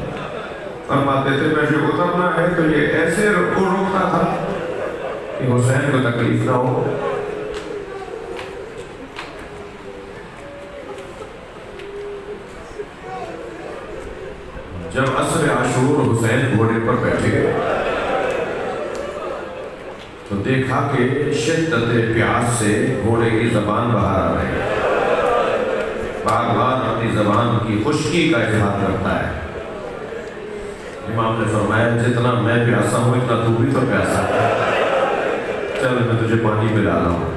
فرماتے تھے میں جو اترنا ہے تو یہ ایسے روکتا تھا کہ حسین کو تکلیف نہ ہو۔ جب عصر عاشور حسین گھوڑے پر بیٹھے تو دیکھا کہ شدت پیاس سے گھوڑے کی زبان باہر آ رہی ہے، بار بار اپنی زبان کی خشکی کا اظہار کرتا ہے۔ امام نے فرمایا جتنا میں پیاسا ہوں اتنا تو بھی تو پیاسا ہے، چل میں تجھے پانی پلا رہا ہوں۔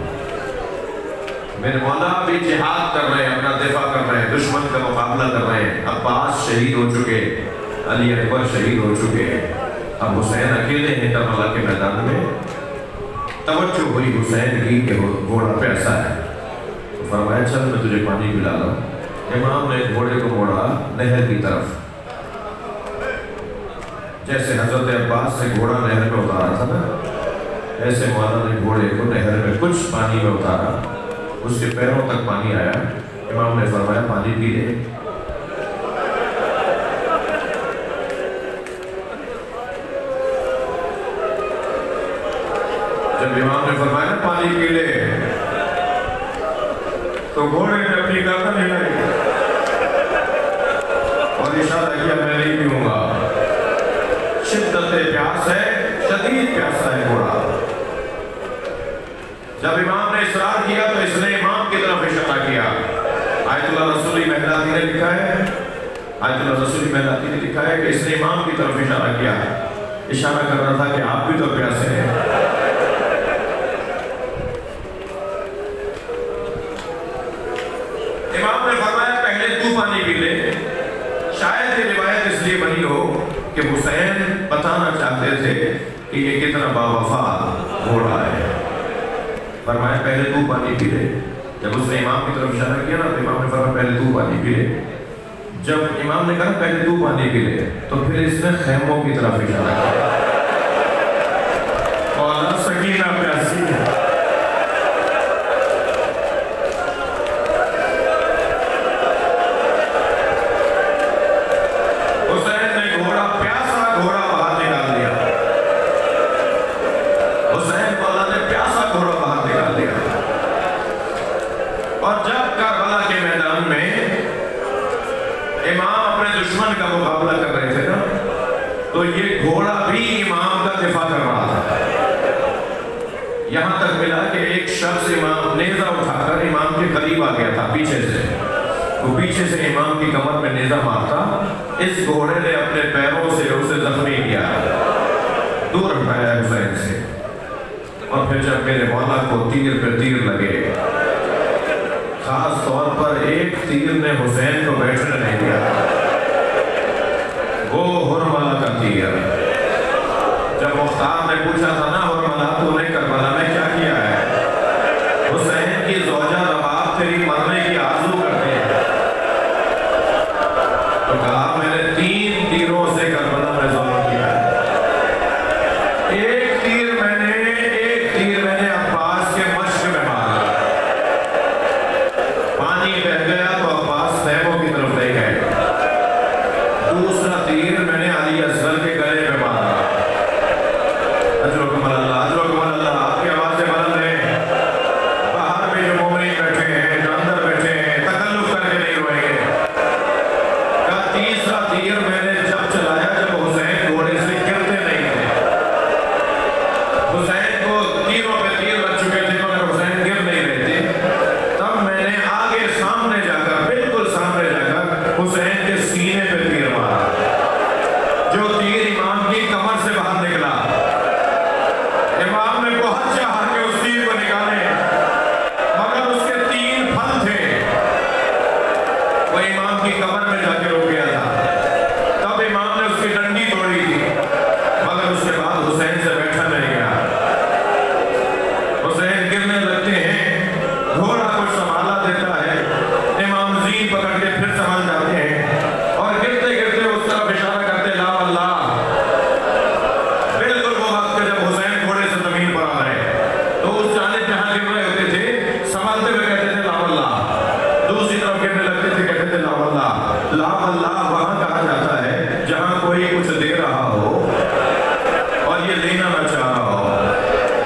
میرے مولا بھی جہاد کر رہے ہیں، اپنا دفاع کر رہے ہیں، دشمن کا مقابلہ کر رہے ہیں، عباس شہید ہو چکے، علی اکبر شہید ہو چکے، اب حسین اکیلے ہیں کربلا کے میدان میں۔ توجہ ہوئی حسین کی کہ گھوڑا پیاسا ہے، تو فرمایا چل میں تجھے پانی پلا رہا ہوں۔ امام نے گھوڑے کو موڑا نہر کی طرف، جیسے حضرت عباس سے گھوڑا نہر میں اتارا تھا نا، ایسے مولا نے گھوڑے کو نہر میں کچھ پانی میں اتارا، اس کے پیروں تک پانی آیا۔ امام نے فرمایا پانی پی لے۔ جب امام نے فرمایا پانی پی لے تو گھوڑے نے اپنی گردن ہلائی اور اشارہ کیا میں نہیں پیوں گا، شدت پیاس ہے، شدید پیاسا ہے گھوڑا۔ جب امام نے اصرار کیا تو اس نے امام کی طرف اشارہ کیا۔ آیت اللہ رسولی مہلاتی نے لکھا ہے، آیت اللہ رسولی مہلاتی نے لکھا ہے کہ اس نے امام کی طرف اشارہ کیا، اشارہ کر رہا تھا کہ آپ بھی تو پیاسے ہیں۔ امام نے فرمایا پہلے تو پانی پی لے۔ شاید یہ روایت اس لیے بنی ہو کہ حسین بتانا چاہتے تھے کہ یہ کتنا باوفا گھوڑا ہے۔ فرمایا پہلے تو پانی پی لے۔ جب اس نے امام کی طرف اشارہ کیا نا تو امام نے فرمایا پہلے تو پانی پی لے۔ جب امام نے کہا پہلے تو پانی پی لے تو پھر اس نے خیموں کی طرف اشارہ کیا۔ مولا سکینہ پیاسی ہے۔ اپنے دشمن کا مقابلہ کر رہے تھے نا، تو یہ گھوڑا بھی امام کا دفاع کر رہا تھا۔ یہاں تک ملا کہ ایک شخص امام نیزہ اٹھا کر امام کے قریب آ گیا تھا پیچھے سے، وہ پیچھے سے امام کی کمر میں نیزہ مارتا، اس گھوڑے نے اپنے پیروں سے اسے زخمی کیا، دور ہٹایا حسین سے، اور پھر جب میرے مولا کو تیر پہ تیر لگے، خاص طور پر ایک تیر نے حسین کو بیٹھنے نہیں دیا، وہ حرملہ کا تیر۔ جب مختار نے پوچھا تھا نا حرملہ تو نے کربلا میں کیا کیا ہے، حسین کی زوجہ رباب تیری مرنے کی آرزو کرتے ہیں، تو کہا میں نے 3 تیروں سے کربلا میں ظلم کیا ہے۔ ایک تیر میں نے عباس کے مشق میں مارا، پانی بہ گیا تو عباس خیموں کی طرف لے گئے۔ دوسرا تیر میں نے علی اصغر کے گلے میں مارا۔ اجرکم اللہ، آپ کی آوازیں بلند ہیں، باہر میں جو مومنین بیٹھے ہیں، جو اندر بیٹھے ہیں، تکلف کر کے نہیں روئیں گے۔ کا تیسرا تیر میں نے جب چلایا جب حسین گھوڑے سے گرتے نہیں تھے، حسین کو تیروں پہ تیر لگ چکے تھے مگر حسین گر نہیں رہے تھے، تب میں نے آگے سامنے جا کر، بالکل سامنے جا کر حسین کے سینے پہ تیر مارا، جو تیر امام کی کمر سے باہر نکلا۔ امام نے بہت چاہا کہ اس تیر کو نکالے مگر اس کے 3 پھل تھے، وہ امام کی کمر میں جا کے رک گیا تھا، تب امام نے اس کی ڈنڈی توڑی تھی مگر اس کے بعد حسین سے بیٹھا نہیں گیا۔ حسین گرنے لگتے ہیں، گھوڑا کچھ سنبھالا دیتا ہے، امام زین پکڑ کے پھر سنبھال جاتے ہیں اور گرتے گرتے اس طرف اشارہ کرتے لا واللہ، بالکل وہ وقت جب حسین گھوڑے سے زمین پر آ رہے تو اس جانب جہاں گر رہے ہوتے تھے سنبھالتے ہوئے کہتے تھے لا واللہ، دوسری طرف گرنے لگتے تھے کہتے تھے لا واللہ۔ لا واللہ وہاں کہا جاتا ہے جہاں کوئی کچھ دے رہا ہو اور یہ لینا نہ چاہ رہا ہو۔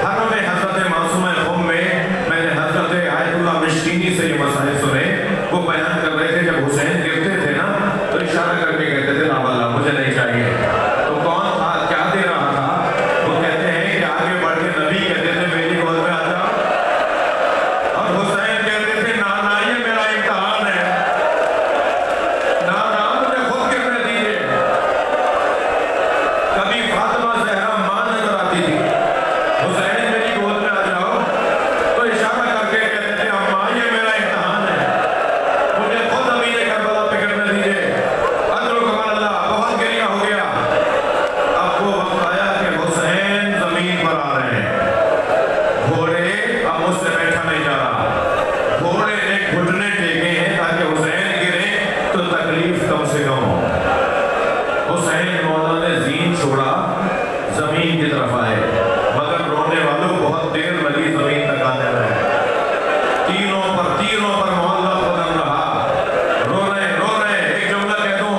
حرم حضرت معصومہ خم میں میں نے حضرت آیت اللہ مشکینی سے یہ مسائل سنے، وہ بیان کر رہے تھے جب حسین گرتے تھے نا تو اشارہ کر کے کہتے تھے لا واللہ مجھے نہیں چاہیے۔ تو کون تھا، کیا دے رہا تھا؟ وہ کہتے ہیں کہ آگے بڑھ کے نبی کہتے تھے میری گود میں آ جا، اور حسین کہتے تھے نا نا یہ میرا امتحان ہے، نا نا مجھے خود گرنے دیجیے۔ کبھی فاطمہ زہرا ماں نظر آتی تھی، حسین میری گود میں آ جاؤ تو اشارہ کر کے کہتے تھے اماں یہ میرا امتحان ہے، مجھے خود امیر کربلا پہ کرنے دیجیے۔ اجرکم اللہ، بہت گریہ ہو گیا۔ اب وہ وقت آیا کہ حسین زمین پر آ رہے ہیں، گھوڑے اب مجھ سے بیٹھا نہیں جا رہا، گھوڑے نے گھٹنے ٹیکے ہیں تاکہ حسین گرے تو تکلیف کم سے کم ہو۔ حسین مولا نے زین چھوڑا، زمین کی طرف آئے مگر رونے والوں بہت دیر لگی زمین تک آنے میں، تیروں پر محلہ قدم رہا، رو رہے ایک جملہ کہہ دوں،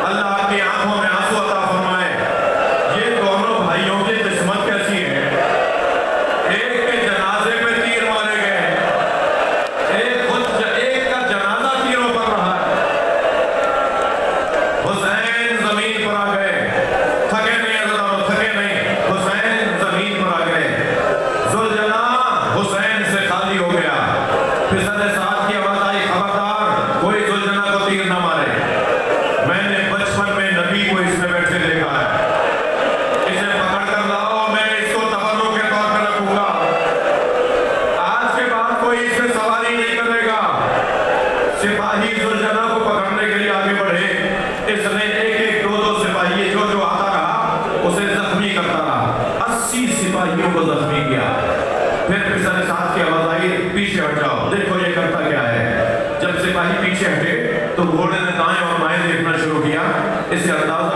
اللہ آپ کی آنکھوں میں آنسو عطا فرمائے۔ یہ دونوں بھائیوں کی قسمت کیسی ہے، ایک کے جنازے پہ تیر مارے گئے، ایک کا جنازہ تیروں پر رہا ہے۔ حسین زمین پر آ گئے، تھکے نہیں عزیزانو، تھکے نہیں، حسین زمین پر آ گئے، ذوالجلال حسین سے خالی ہو گیا۔ پسند ساتھ کی آواز آئی خبردار کوئی ذوالجلال کو تیر نہ مارے، میں نے بچپن میں نبی کو اس میں بیٹھے دیکھا ہے، اسے پکڑ کر لاؤ، میں اس کو تبرک کے طور پر رکھوں گا، آج کے بعد کوئی اس میں سواری نہیں کرے گا۔ سپاہی ذوالجلال کو پکڑنے کے لیے آگے بڑھے، اس نے ایک 2 سپاہی جو آتا رہا اسے زخمی کرتا رہا، 80 سپاہیوں کو زخمی کیا۔ پھر پسند ساتھ کی آواز آئی پیچھے ہٹ جاؤ، دیکھو یہ کرتا کیا ہے۔ جب سپاہی پیچھے ہٹے تو گھوڑے نے دائیں اور بائیں دیکھنا شروع کیا، اسے انداز